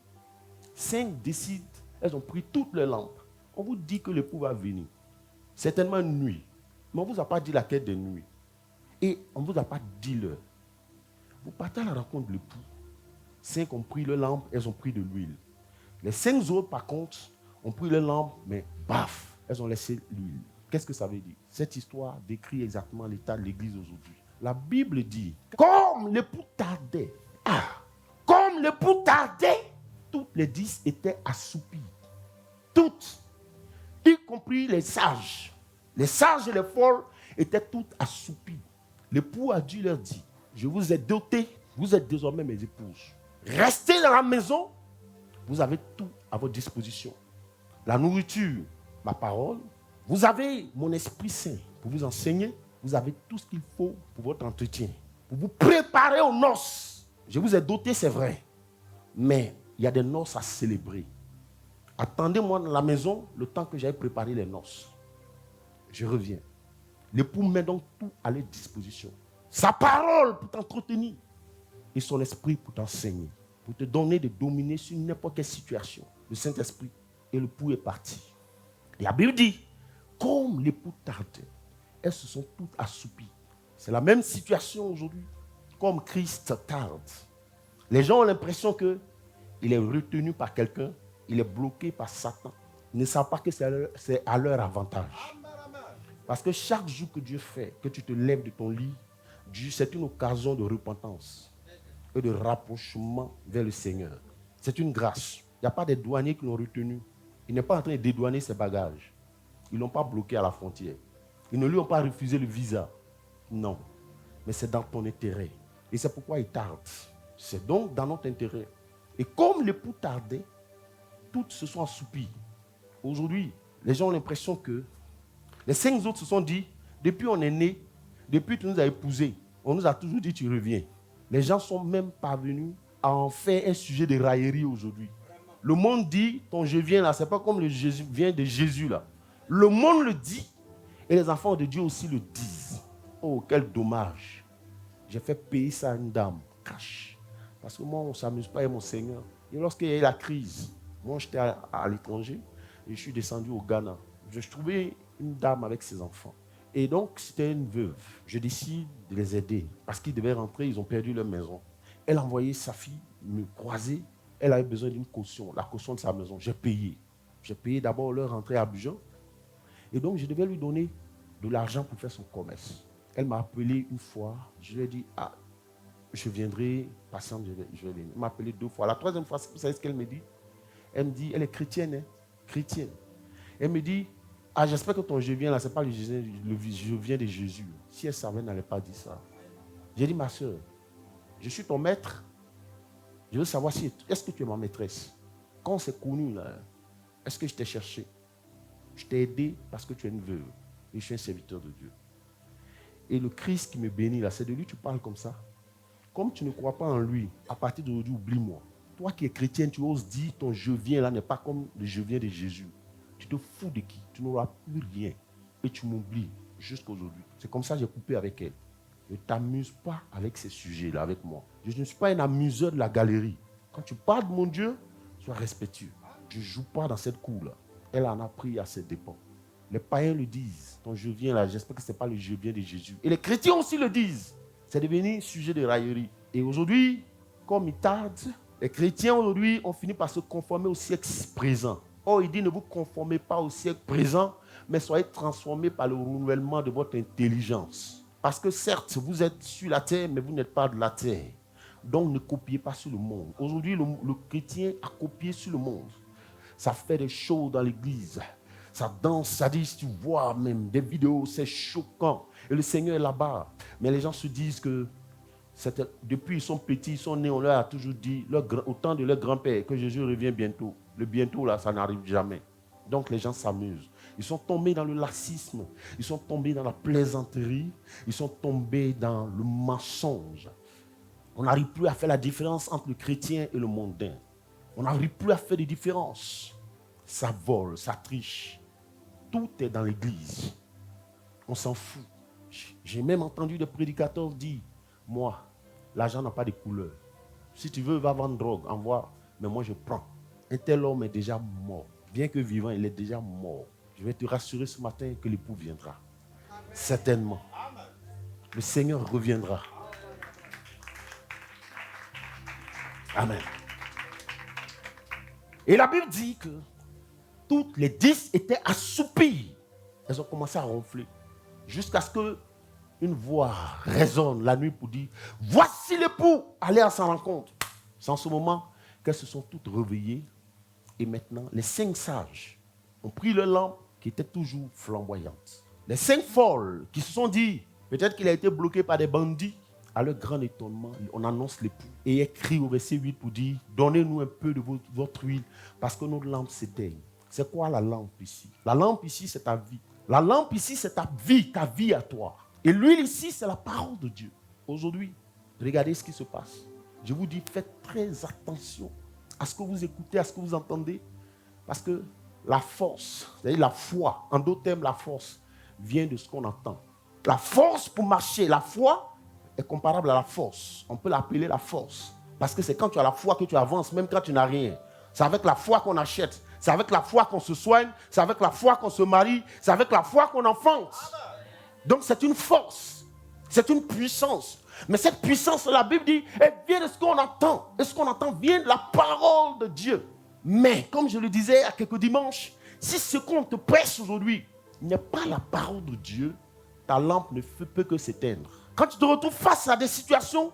5 décident, elles ont pris toutes les lampes. On vous dit que l'époux va venir. Certainement une nuit. Mais on ne vous a pas dit laquelle des nuits. Et on ne vous a pas dit l'heure. Vous partez à la rencontre de l'époux. 5 ont pris les lampes, elles ont pris de l'huile. Les 5 autres, par contre, ont pris les lampes, mais baf, elles ont laissé l'huile. Qu'est-ce que ça veut dire? Cette histoire décrit exactement l'état de l'Église aujourd'hui. La Bible dit, comme l'époux tardait, comme l'époux tardait, toutes les 10 étaient assoupies. Toutes, y compris les sages. Les sages et les folles étaient toutes assoupies. L'époux a dû leur dire, je vous ai doté, vous êtes désormais mes épouses. Restez dans la maison, vous avez tout à votre disposition. La nourriture, ma parole. Vous avez mon Esprit Saint pour vous enseigner. Vous avez tout ce qu'il faut pour votre entretien. Pour vous préparer aux noces. Je vous ai doté, c'est vrai. Mais il y a des noces à célébrer. Attendez-moi dans la maison le temps que j'aille préparer les noces. Je reviens. L'époux met donc tout à leur disposition. Sa parole pour t'entretenir. Et son esprit pour t'enseigner. Pour te donner de dominer sur n'importe quelle situation. Le Saint-Esprit. Et l'époux est parti. Et la Bible dit, comme l'époux tardait, elles se sont toutes assoupies. C'est la même situation aujourd'hui. Comme Christ tarde. Les gens ont l'impression qu'il est retenu par quelqu'un. Il est bloqué par Satan. Ils ne savent pas que c'est à leur avantage. Parce que chaque jour que Dieu fait, que tu te lèves de ton lit, c'est une occasion de repentance et de rapprochement vers le Seigneur. C'est une grâce. Il n'y a pas des douaniers qui l'ont retenu. Il n'est pas en train de dédouaner ses bagages. Ils ne l'ont pas bloqué à la frontière. Ils ne lui ont pas refusé le visa. Non. Mais c'est dans ton intérêt. Et c'est pourquoi il tarde. C'est donc dans notre intérêt. Et comme l'époux tardait, toutes se sont assoupies. Aujourd'hui, les gens ont l'impression que les 5 autres se sont dit, depuis on est né, depuis que tu nous as épousés, on nous a toujours dit tu reviens. Les gens sont même parvenus à en faire un sujet de raillerie aujourd'hui. Le monde dit, ton je viens là, c'est pas comme le je viens de Jésus là. Le monde le dit et les enfants de Dieu aussi le disent. Oh, quel dommage. J'ai fait payer ça à une dame, cash. Parce que moi, on ne s'amuse pas avec mon Seigneur. Et lorsqu'il y a eu la crise, moi j'étais à l'étranger et je suis descendu au Ghana. Je trouvais une dame avec ses enfants. Et donc, c'était une veuve. Je décide de les aider parce qu'ils devaient rentrer, ils ont perdu leur maison. Elle a envoyé sa fille me croiser. Elle avait besoin d'une caution, la caution de sa maison. J'ai payé. J'ai payé d'abord leur rentrée à Abidjan. Et donc, je devais lui donner de l'argent pour faire son commerce. Elle m'a appelé une fois. Je lui ai dit, je viendrai, patiente, je vais venir. Elle m'a appelé 2 fois. La 3e fois, vous savez ce qu'elle me dit? Elle me dit, elle est chrétienne, hein? Chrétienne. Elle me dit, j'espère que ton je viens là, ce n'est pas le je viens de Jésus. Si elle savait, elle n'allait pas dire ça. J'ai dit, ma soeur, je suis ton maître. Je veux savoir si, est-ce que tu es ma maîtresse? Quand on s'est connus là, est-ce que je t'ai cherché? Je t'ai aidé parce que tu es une veuve. Et je suis un serviteur de Dieu. Et le Christ qui me bénit là, c'est de lui que tu parles comme ça. Comme tu ne crois pas en lui, à partir d'aujourd'hui, oublie-moi. Toi qui es chrétien, tu oses dire ton je viens là n'est pas comme le je viens de Jésus. Tu te fous de qui? Tu n'auras plus rien. Et tu m'oublies jusqu'à aujourd'hui. C'est comme ça que j'ai coupé avec elle. Ne t'amuse pas avec ces sujets-là, avec moi. Je ne suis pas un amuseur de la galerie. Quand tu parles de mon Dieu, sois respectueux. Je ne joue pas dans cette cour-là. Elle en a pris à ses dépens. Les païens le disent. Ton je viens là, j'espère que ce n'est pas le je viens de Jésus. Et les chrétiens aussi le disent. C'est devenu sujet de raillerie. Et aujourd'hui, comme il tarde, les chrétiens aujourd'hui ont fini par se conformer au siècle présent. Oh, il dit ne vous conformez pas au siècle présent, mais soyez transformés par le renouvellement de votre intelligence. Parce que certes, vous êtes sur la terre, mais vous n'êtes pas de la terre. Donc ne copiez pas sur le monde. Aujourd'hui, le chrétien a copié sur le monde. Ça fait des shows dans l'église. Ça danse, ça dit, tu vois même des vidéos, c'est choquant. Et le Seigneur est là-bas. Mais les gens se disent que depuis ils sont petits, ils sont nés, on leur a toujours dit, au temps de leur grand-père, que Jésus revient bientôt. Le bientôt, là, ça n'arrive jamais. Donc les gens s'amusent. Ils sont tombés dans le laxisme. Ils sont tombés dans la plaisanterie. Ils sont tombés dans le mensonge. On n'arrive plus à faire la différence entre le chrétien et le mondain. On n'arrive plus à faire des différences. Ça vole, ça triche. Tout est dans l'église. On s'en fout. J'ai même entendu des prédicateurs dire, moi, l'argent n'a pas de couleur. Si tu veux, va vendre drogue, envoie. Mais moi, je prends. Un tel homme est déjà mort. Bien que vivant, il est déjà mort. Je vais te rassurer ce matin que l'époux viendra. Certainement. Le Seigneur reviendra. Amen. Et la Bible dit que toutes les 10 étaient assoupies. Elles ont commencé à ronfler. Jusqu'à ce qu'une voix résonne la nuit pour dire, voici l'époux, allez à sa rencontre. C'est en ce moment qu'elles se sont toutes réveillées. Et maintenant, les 5 sages ont pris leur lampe qui était toujours flamboyante. Les 5 folles qui se sont dit, peut-être qu'il a été bloqué par des bandits. À leur grand étonnement, on annonce l'époux. Et écrit au verset 8 pour dire, donnez-nous un peu de votre huile parce que nos lampes s'éteignent. C'est quoi la lampe ici? La lampe ici, c'est ta vie. La lampe ici, c'est ta vie à toi. Et l'huile ici, c'est la parole de Dieu. Aujourd'hui, regardez ce qui se passe. Je vous dis, faites très attention à ce que vous écoutez, à ce que vous entendez. Parce que la force, c'est-à-dire la foi, en d'autres termes, la force vient de ce qu'on entend. La force pour marcher, la foi est comparable à la force. On peut l'appeler la force. Parce que c'est quand tu as la foi que tu avances, même quand tu n'as rien. C'est avec la foi qu'on achète. C'est avec la foi qu'on se soigne. C'est avec la foi qu'on se marie. C'est avec la foi qu'on enfante. Donc c'est une force. C'est une puissance. Mais cette puissance, la Bible dit, elle vient de ce qu'on entend. Et ce qu'on entend vient de la parole de Dieu. Mais, comme je le disais il y a quelques dimanches, si ce qu'on te prêche aujourd'hui n'est pas la parole de Dieu, ta lampe ne peut que s'éteindre. Quand tu te retrouves face à des situations,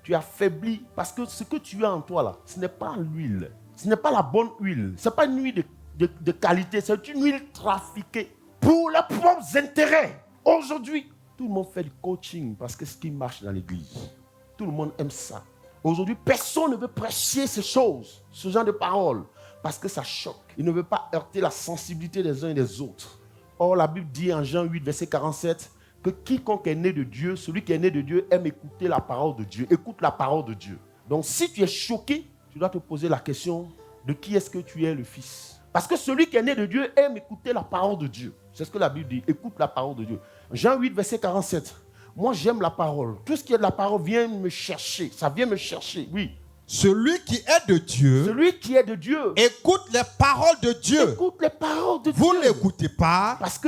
tu es affaibli parce que ce que tu as en toi là, ce n'est pas l'huile. Ce n'est pas la bonne huile. Ce n'est pas une huile de qualité. C'est une huile trafiquée pour leurs propres intérêts. Aujourd'hui, tout le monde fait du coaching parce que c'est ce qui marche dans l'église. Tout le monde aime ça. Aujourd'hui, personne ne veut prêcher ces choses, ce genre de paroles, parce que ça choque. Il ne veut pas heurter la sensibilité des uns et des autres. Or, la Bible dit en Jean 8, verset 47, que quiconque est né de Dieu, celui qui est né de Dieu aime écouter la parole de Dieu. Écoute la parole de Dieu. Donc si tu es choqué, tu dois te poser la question de qui est-ce que tu es le fils. Parce que celui qui est né de Dieu aime écouter la parole de Dieu. C'est ce que la Bible dit. Écoute la parole de Dieu. Jean 8, verset 47. Moi j'aime la parole. Tout ce qui est de la parole vient me chercher. Ça vient me chercher, oui. Celui qui est de Dieu, celui qui est de Dieu, écoute les paroles de Dieu. Écoute les paroles de vous Dieu. Vous n'écoutez pas parce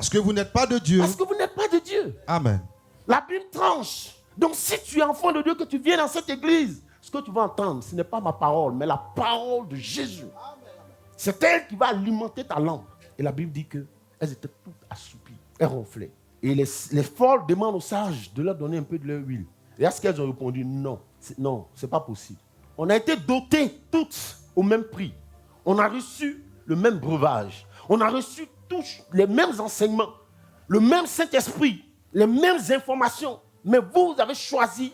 que vous n'êtes pas de Dieu. Parce que vous n'êtes pas de Dieu. Amen. La Bible tranche. Donc si tu es enfant de Dieu, que tu viens dans cette église, ce que tu vas entendre, ce n'est pas ma parole, mais la parole de Jésus. C'est elle qui va alimenter ta lampe. Et la Bible dit qu'elles étaient toutes assoupies. Elles ronflaient. Et les folles demandent aux sages de leur donner un peu de leur huile. Et à ce qu'elles ont répondu, non, c'est pas possible. On a été dotés toutes au même prix. On a reçu le même breuvage. On a reçu tous les mêmes enseignements, le même Saint-Esprit, les mêmes informations. Mais vous avez choisi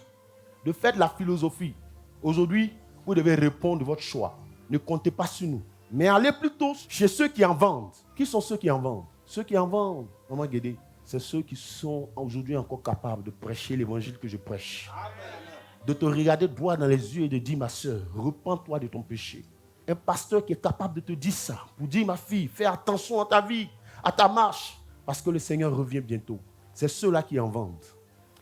de faire de la philosophie. Aujourd'hui, vous devez répondre de votre choix. Ne comptez pas sur nous. Mais allez plutôt chez ceux qui en vendent. Qui sont ceux qui en vendent? Ceux qui en vendent, Maman Guédé, c'est ceux qui sont aujourd'hui encore capables de prêcher l'évangile que je prêche. Amen. De te regarder droit dans les yeux et de dire, ma soeur, repens-toi de ton péché. Un pasteur qui est capable de te dire ça, pour dire, ma fille, fais attention à ta vie, à ta marche, parce que le Seigneur revient bientôt. C'est ceux-là qui en vendent.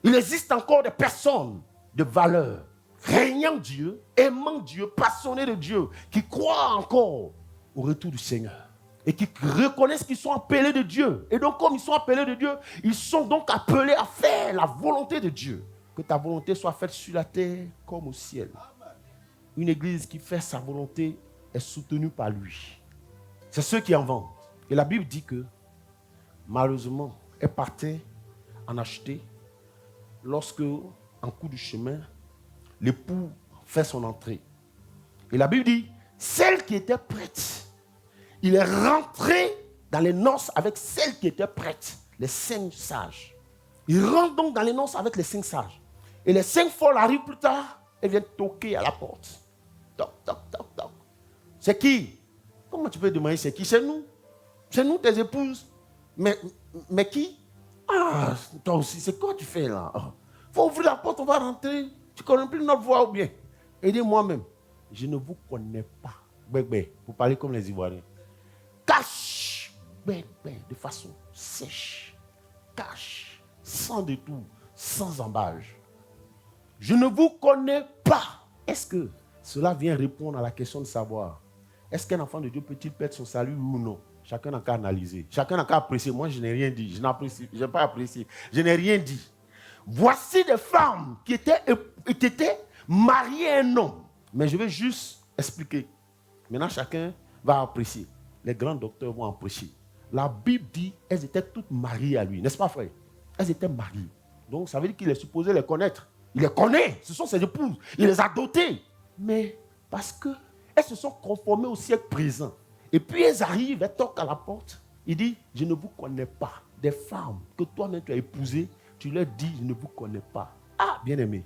Il existe encore des personnes de valeur, craignant Dieu, aimant Dieu, passionnés de Dieu, qui croient encore au retour du Seigneur. Et qui reconnaissent qu'ils sont appelés de Dieu. Et donc, comme ils sont appelés de Dieu, ils sont donc appelés à faire la volonté de Dieu. Que ta volonté soit faite sur la terre comme au ciel. Une église qui fait sa volonté est soutenue par lui. C'est ceux qui en vendent. Et la Bible dit que, malheureusement, elle partait en acheter lorsque, en cours du chemin, l'époux fait son entrée. Et la Bible dit, celle qui était prête, il est rentré dans les noces avec celle qui était prête, les 5 sages. Il rentre donc dans les noces avec les 5 sages. Et les 5 folles arrivent plus tard, elles viennent toquer à la porte. Toc, toc, toc, toc. C'est qui? Comment tu peux demander c'est qui? C'est nous. C'est nous, tes épouses. Mais qui? Ah, toi aussi, c'est quoi tu fais là? Faut ouvrir la porte, on va rentrer. Tu connais plus notre voix ou bien? Et dis moi-même, je ne vous connais pas. Bébé, vous parlez comme les Ivoiriens. Cache, de façon sèche. cash, sans détour, sans embâche. Je ne vous connais pas. Est-ce que cela vient répondre à la question de savoir, est-ce qu'un enfant de Dieu peut-il perdre son salut ou non? Chacun n'a qu'à analyser. Chacun n'a qu'à apprécier. Moi, je n'ai rien dit. Je n'ai pas apprécié. Je n'ai rien dit. Voici des femmes qui étaient mariées à un homme. Mais je vais juste expliquer. Maintenant, chacun va apprécier. Les grands docteurs vont apprécier. La Bible dit qu'elles étaient toutes mariées à lui. N'est-ce pas, frère? Elles étaient mariées. Donc, ça veut dire qu'il est supposé les connaître. Il les connaît. Ce sont ses épouses. Il les a dotées. Mais parce qu'elles se sont conformées au siècle présent. Et puis elles arrivent, elles toquent à la porte. Il dit, je ne vous connais pas. Des femmes que toi-même tu as épousées, tu leur dis, je ne vous connais pas. Ah, bien-aimé.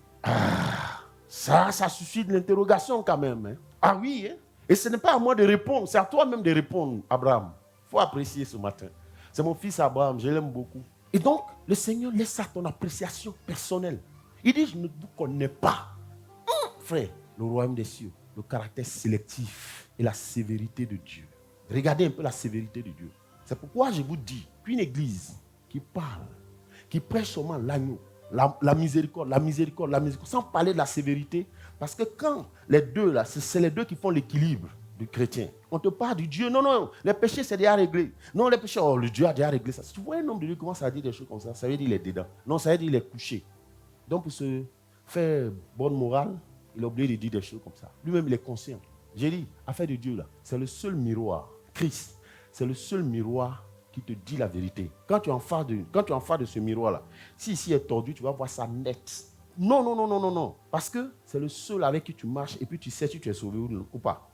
Ça suscite l'interrogation quand même. Hein. Ah oui, hein? Et ce n'est pas à moi de répondre, c'est à toi-même de répondre, Abraham. Il faut apprécier ce matin. C'est mon fils Abraham, je l'aime beaucoup. Et donc, le Seigneur laisse à ton appréciation personnelle. Il dit, je ne vous connais pas. Frère, le royaume des cieux, le caractère sélectif et la sévérité de Dieu. Regardez un peu la sévérité de Dieu. C'est pourquoi je vous dis qu'une église qui parle, qui prêche seulement l'agneau, la miséricorde, sans parler de la sévérité, parce que quand les deux, là, c'est les deux qui font l'équilibre du chrétien. On te parle du Dieu, non, les péchés c'est déjà réglé. Non, les péchés, le Dieu a déjà réglé ça. Si tu vois un homme de Dieu qui commence à dire des choses comme ça veut dire qu'il est dedans. Non, ça veut dire qu'il est couché. Donc pour se faire bonne morale, il a oublié de dire des choses comme ça. Lui-même, il est conscient. J'ai dit, affaire de Dieu, là, c'est le seul miroir. Christ, c'est le seul miroir qui te dit la vérité. Quand tu es en face de ce miroir-là, si ici est tordu, tu vas voir ça net. Non. Parce que c'est le seul avec qui tu marches et puis tu sais si tu es sauvé ou pas.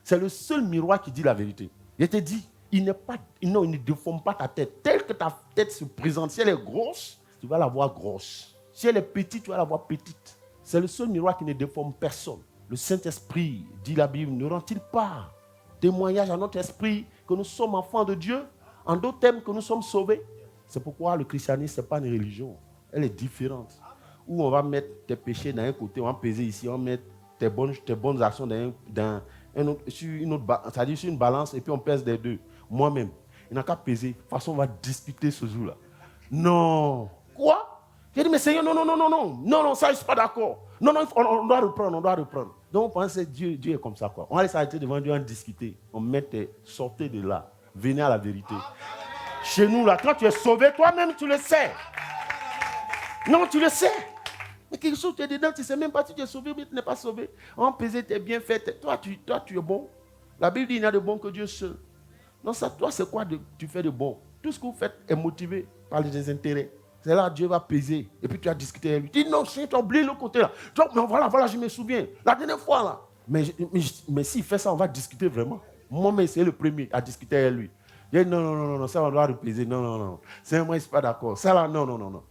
C'est le seul miroir qui dit la vérité. Je te dis, il ne déforme pas ta tête. Telle que ta tête se présente, si elle est grosse, tu vas la voir grosse. Si elle est petite, tu vas la voir petite. C'est le seul miroir qui ne déforme personne. Le Saint-Esprit, dit la Bible, ne rend-il pas témoignage à notre esprit que nous sommes enfants de Dieu? En d'autres termes, que nous sommes sauvés. C'est pourquoi le christianisme, ce n'est pas une religion. Elle est différente. Où on va mettre tes péchés d'un côté, on va peser ici, on va mettre tes bonnes actions sur une balance et puis on pèse les deux. Moi-même, il n'y a qu'à peser. De toute façon, on va discuter ce jour-là. Non. Quoi? J'ai dit, mais Seigneur, non, ça, je ne suis pas d'accord. Non, on doit reprendre. Donc, on pense que Dieu est comme ça, quoi. On va aller s'arrêter devant Dieu, on va discuter. On sortez de là. Venez à la vérité. Chez nous, là, quand tu es sauvé, toi-même, tu le sais. Non, tu le sais. Mais quelque chose, tu es dedans, tu ne sais même pas si tu es sauvé ou tu n'es pas sauvé. On pesait tes bienfaits. Toi, tu es bon. La Bible dit, il n'y a de bon que Dieu seul. Non, ça, toi, c'est quoi tu fais de bon? Tout ce que vous faites est motivé par les intérêts. C'est là que Dieu va peser. Et puis tu as discuté avec lui. Tu dis, non, tu as oublié l'autre côté là. Mais voilà, je me souviens. La dernière fois là. Mais s'il fait ça, on va discuter vraiment. Moi, c'est le premier à discuter avec lui. Il dit, non, ça on doit repaiser. Non. C'est moi, je ne suis pas d'accord. Ça là, non.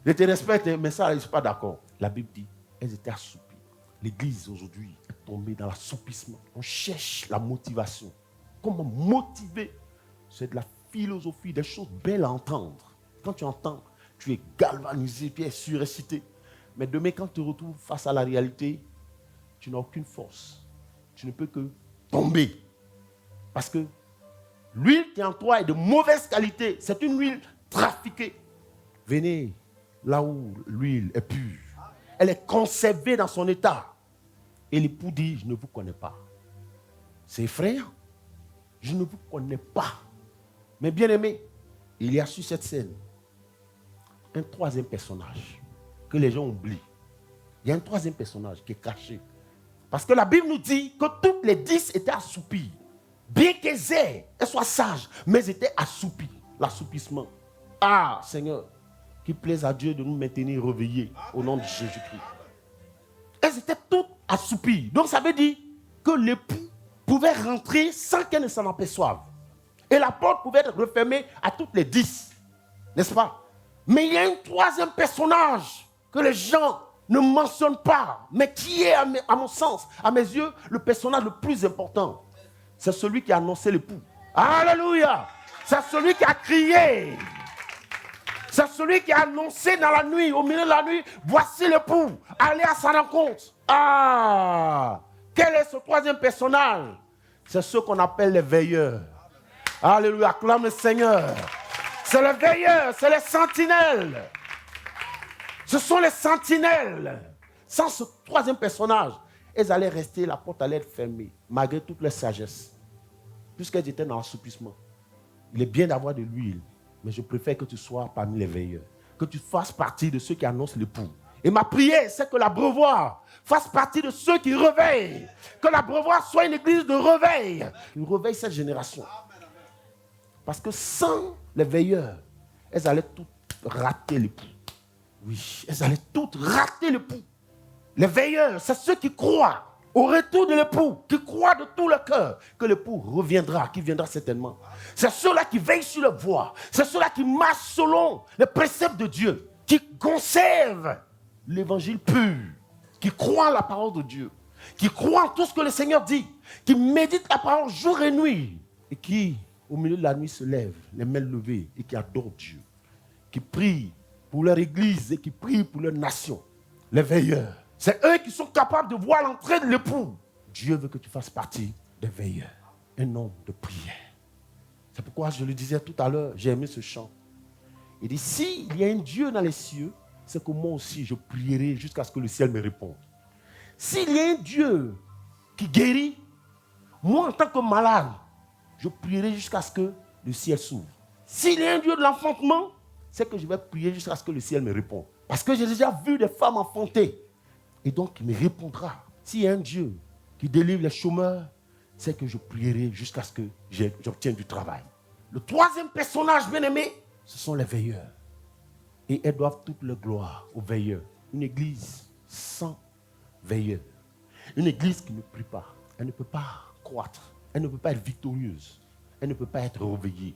Je te respecte, mais ça, je ne suis pas d'accord. La Bible dit, elles étaient assoupies. L'église aujourd'hui est tombée dans l'assoupissement. On cherche la motivation. Comment motiver? C'est de la philosophie, des choses belles à entendre. Quand tu entends, tu es galvanisé, tu es surexcité. Mais demain, quand tu te retrouves face à la réalité, tu n'as aucune force. Tu ne peux que tomber. Parce que l'huile qui est en toi est de mauvaise qualité. C'est une huile trafiquée. Venez là où l'huile est pure. Elle est conservée dans son état. Et l'époux dit, je ne vous connais pas. C'est effrayant. Je ne vous connais pas. Mais bien aimé, il y a sur cette scène un troisième personnage que les gens oublient. Il y a un troisième personnage qui est caché. Parce que la Bible nous dit que toutes les 10 étaient assoupies. Bien qu'elles soient sages, mais elles étaient assoupies. L'assoupissement. Ah, Seigneur, qu'il plaise à Dieu de nous maintenir réveillés au nom de Jésus-Christ. Elles étaient toutes assoupies. Donc ça veut dire que l'époux pouvait rentrer sans qu'elle ne s'en aperçoive. Et la porte pouvait être refermée à toutes les 10. N'est-ce pas? Mais il y a un troisième personnage que les gens ne mentionnent pas, mais qui est, à mon sens, à mes yeux, le personnage le plus important. C'est celui qui a annoncé l'époux. Alléluia! C'est celui qui a crié. C'est celui qui a annoncé dans la nuit, au milieu de la nuit, voici l'époux, allez à sa rencontre. Ah! Quel est ce troisième personnage? C'est ce qu'on appelle les veilleurs. Alléluia, acclame le Seigneur. C'est les veilleurs, c'est les sentinelles. Ce sont les sentinelles. Sans ce troisième personnage, elles allaient rester, la porte allait être fermée, malgré toute leur sagesse. Puisqu'elles étaient dans l'assoupissement. Il est bien d'avoir de l'huile, mais je préfère que tu sois parmi les veilleurs. Que tu fasses partie de ceux qui annoncent l'époux. Et ma prière, c'est que l'abreuvoir fasse partie de ceux qui réveillent. Que l'abreuvoir soit une église de réveil. Qui réveille cette génération. Parce que sans les veilleurs, elles allaient toutes rater l'époux. Oui, elles allaient toutes rater l'époux. Les veilleurs, c'est ceux qui croient au retour de l'époux, qui croient de tout leur cœur que l'époux reviendra, qui viendra certainement. C'est ceux-là qui veillent sur leur voie. C'est ceux-là qui marchent selon les préceptes de Dieu, qui conservent l'évangile pur, qui croient en la parole de Dieu, qui croient en tout ce que le Seigneur dit, qui méditent la parole jour et nuit, et qui, au milieu de la nuit, se lèvent, les mains levées, et qui adorent Dieu, qui prient pour leur église et qui prient pour leur nation. Les veilleurs. C'est eux qui sont capables de voir l'entrée de l'époux. Dieu veut que tu fasses partie des veilleurs. Un homme de prière. C'est pourquoi je le disais tout à l'heure, j'ai aimé ce chant. Il dit, s'il y a un Dieu dans les cieux, c'est que moi aussi je prierai jusqu'à ce que le ciel me réponde. S'il y a un Dieu qui guérit, moi en tant que malade, je prierai jusqu'à ce que le ciel s'ouvre. S'il y a un Dieu de l'enfantement, c'est que je vais prier jusqu'à ce que le ciel me réponde. Parce que j'ai déjà vu des femmes enfanter. Et donc, il me répondra. S'il y a un Dieu qui délivre les chômeurs, c'est que je prierai jusqu'à ce que j'obtienne du travail. Le troisième personnage bien-aimé, ce sont les veilleurs. Et elles doivent toute leur gloire aux veilleurs. Une église sans veilleurs. Une église qui ne prie pas. Elle ne peut pas croître. Elle ne peut pas être victorieuse. Elle ne peut pas être réveillée.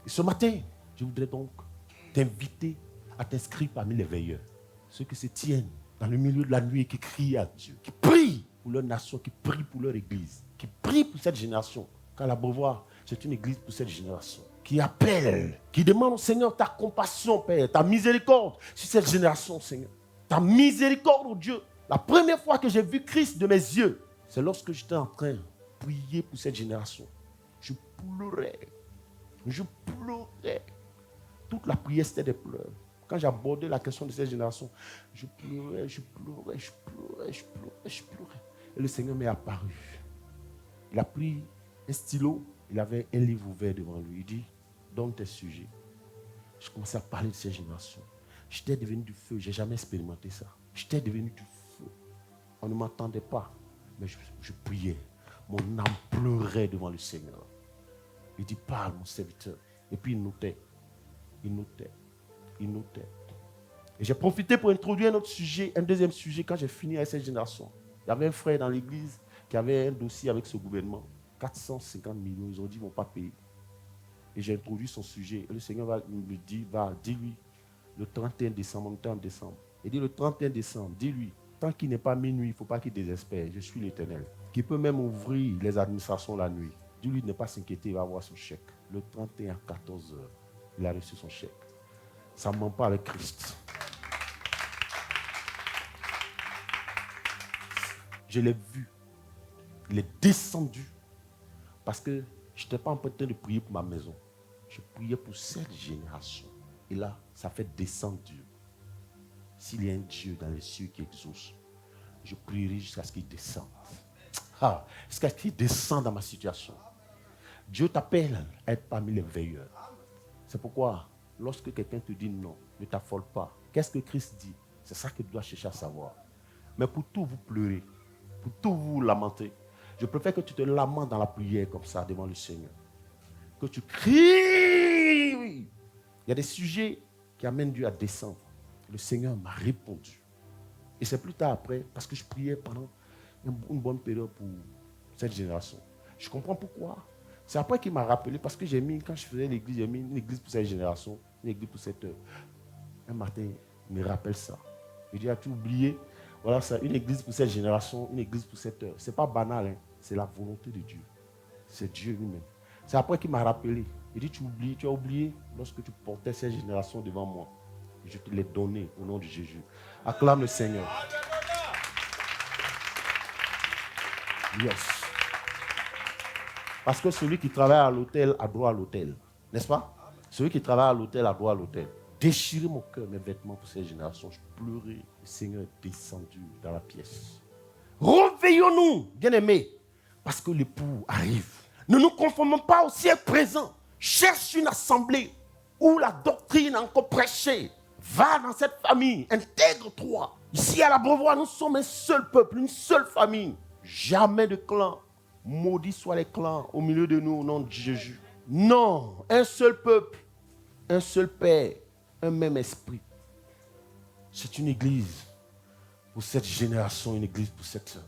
Et ce matin, je voudrais donc t'inviter à t'inscrire parmi les veilleurs. Ceux qui se tiennent dans le milieu de la nuit et qui crient à Dieu, qui prient pour leur nation, qui prient pour leur église, qui prient pour cette génération. Car l'abreuvoir, c'est une église pour cette génération. Qui appelle, qui demande au Seigneur ta compassion, Père, ta miséricorde sur cette génération, Seigneur. Ta miséricorde, oh Dieu. La première fois que j'ai vu Christ de mes yeux, c'est lorsque j'étais en train de prier pour cette génération. Je pleurais. Je pleurais. Toute la prière, c'était des pleurs. Quand j'abordais la question de cette génération, je pleurais, je pleurais, je pleurais, je pleurais, je pleurais. Et le Seigneur m'est apparu. Il a pris un stylo, il avait un livre ouvert devant lui. Il dit, donne tes sujets. Je commençais à parler de cette génération. J'étais devenu du feu, je n'ai jamais expérimenté ça. J'étais devenu du feu. On ne m'entendait pas, mais je priais. Mon âme pleurait devant le Seigneur. Il dit, parle mon serviteur. Et puis il notait. Il notait. Il notait. Et j'ai profité pour introduire un autre sujet, un deuxième sujet, quand j'ai fini avec cette génération. Il y avait un frère dans l'église qui avait un dossier avec ce gouvernement. 450 millions, ils ont dit qu'ils ne vont pas payer. Et j'ai introduit son sujet. Et le Seigneur me dit, dis-lui, le 31 décembre, on était en décembre. Il dit, le 31 décembre, dis-lui, tant qu'il n'est pas minuit, il ne faut pas qu'il désespère. Je suis l'Éternel. Qui peut même ouvrir les administrations la nuit. Dis-lui de ne pas s'inquiéter, il va avoir son chèque. Le 31 à 14h, il a reçu son chèque. Ça ne ment pas avec Christ. Je l'ai vu. Il est descendu. Parce que je n'étais pas en train de prier pour ma maison. Je priais pour cette génération. Et là, ça fait descendre Dieu. S'il y a un Dieu dans les cieux qui exauce, je prierai jusqu'à ce qu'il descende. Jusqu'à ce qu'il descende dans ma situation. Dieu t'appelle à être parmi les veilleurs. C'est pourquoi, lorsque quelqu'un te dit non, ne t'affole pas. Qu'est-ce que Christ dit? C'est ça que tu dois chercher à savoir. Mais pour tout vous pleurer, pour tout vous lamenter, je préfère que tu te lamentes dans la prière comme ça devant le Seigneur. Que tu cries. Il y a des sujets qui amènent Dieu à descendre. Le Seigneur m'a répondu. Et c'est plus tard après, parce que je priais pendant une bonne période pour cette génération. Je comprends pourquoi. C'est après qu'il m'a rappelé, parce que quand je faisais l'église, j'ai mis une église pour cette génération, une église pour cette heure. Un matin, il me rappelle ça. Il dit, as-tu oublié? Voilà ça, une église pour cette génération, une église pour cette heure. Ce n'est pas banal, hein? C'est la volonté de Dieu. C'est Dieu lui-même. C'est après qu'il m'a rappelé. Il dit, tu as oublié lorsque tu portais cette génération devant moi. Et je te l'ai donné au nom de Jésus. Acclame le Seigneur. Yes. Parce que celui qui travaille à l'hôtel a droit à l'hôtel. N'est-ce pas? Celui qui travaille à l'hôtel a droit à l'hôtel. Déchirer mon cœur, mes vêtements pour cette génération. Je pleurais. Le Seigneur est descendu dans la pièce. Réveillons-nous, bien-aimés, parce que l'époux arrive. Ne nous conformons pas au siècle présent. Cherche une assemblée où la doctrine est encore prêchée. Va dans cette famille, intègre-toi. Ici à la Brevoie, nous sommes un seul peuple, une seule famille. Jamais de clan. Maudits soient les clans au milieu de nous au nom de Jésus. Non, un seul peuple, un seul Père, un même esprit. C'est une église pour cette génération, une église pour cette sœur.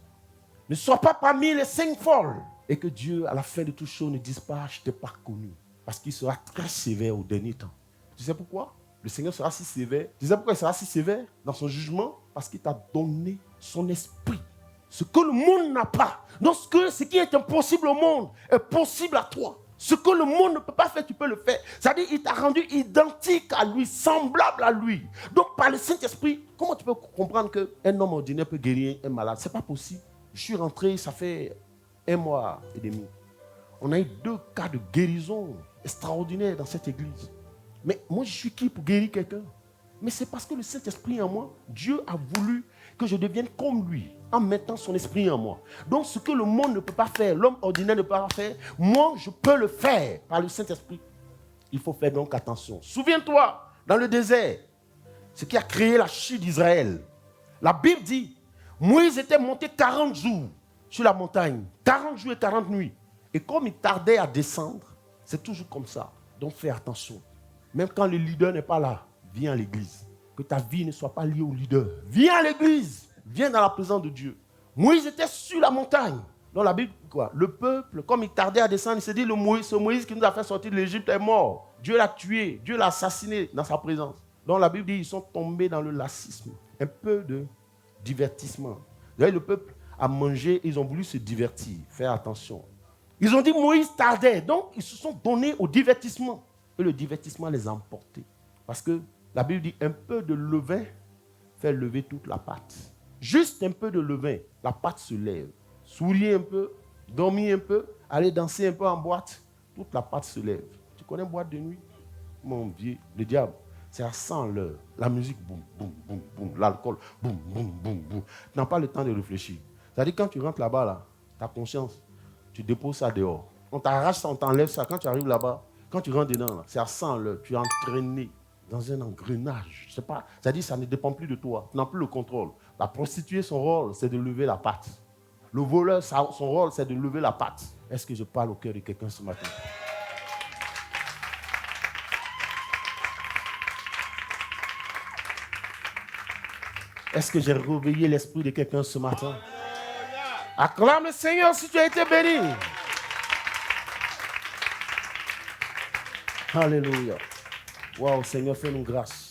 Ne sois pas parmi les 5 folles. Et que Dieu, à la fin de toutes choses, ne dise pas, je ne t'ai pas connu. Parce qu'il sera très sévère au dernier temps. Tu sais pourquoi? Le Seigneur sera si sévère. Tu sais pourquoi il sera si sévère dans son jugement? Parce qu'il t'a donné son esprit. Ce que le monde n'a pas. Donc ce qui est impossible au monde est possible à toi. Ce que le monde ne peut pas faire, tu peux le faire. C'est-à-dire qu'il t'a rendu identique à lui, semblable à lui. Donc par le Saint-Esprit, comment tu peux comprendre qu'un homme ordinaire peut guérir un malade? Ce n'est pas possible. Je suis rentré, ça fait 1 mois et demi. On a eu 2 cas de guérison extraordinaires dans cette église. Mais moi, je suis qui pour guérir quelqu'un? Mais c'est parce que le Saint-Esprit en moi, Dieu a voulu que je devienne comme lui, en mettant son esprit en moi. Donc ce que le monde ne peut pas faire, l'homme ordinaire ne peut pas faire, moi, je peux le faire par le Saint-Esprit. Il faut faire donc attention. Souviens-toi, dans le désert, ce qui a créé la chute d'Israël. La Bible dit, Moïse était monté 40 jours sur la montagne, 40 jours et 40 nuits. Et comme il tardait à descendre, c'est toujours comme ça. Donc fais attention. Même quand le leader n'est pas là, viens à l'église. Que ta vie ne soit pas liée au leader. Viens à l'église. Viens dans la présence de Dieu. Moïse était sur la montagne. Dans la Bible, quoi? Le peuple, comme il tardait à descendre, il s'est dit, ce Moïse qui nous a fait sortir de l'Égypte est mort. Dieu l'a tué. Dieu l'a assassiné dans sa présence. Donc la Bible dit, ils sont tombés dans le lassisme. Un peu de divertissement. Vous voyez, le peuple a mangé, ils ont voulu se divertir. Faire attention. Ils ont dit, Moïse tardait. Donc, ils se sont donnés au divertissement. Et le divertissement les a emportés. Parce que la Bible dit, un peu de levain fait lever toute la pâte. Juste un peu de levain, la pâte se lève. Souriez un peu, dormir un peu, aller danser un peu en boîte, toute la pâte se lève. Tu connais boîte de nuit? Mon vieux, le diable, c'est à 100 l'heure. La musique, boum, boum, boum, boum. L'alcool, boum, boum, boum, boum. Tu n'as pas le temps de réfléchir. C'est-à-dire quand tu rentres là-bas, là, ta conscience, tu déposes ça dehors. On t'arrache ça, on t'enlève ça. Quand tu arrives là-bas, quand tu rentres dedans, là, c'est à 100 l'heure. Tu es entraîné dans un engrenage. Je sais pas. C'est-à-dire que ça ne dépend plus de toi. Tu n'as plus le contrôle. La prostituée, son rôle, c'est de lever la pâte. Le voleur, son rôle, c'est de lever la pâte. Est-ce que je parle au cœur de quelqu'un ce matin? Est-ce que j'ai réveillé l'esprit de quelqu'un ce matin? Acclame le Seigneur si tu as été béni. Alléluia. Waouh, Seigneur, fais-nous grâce.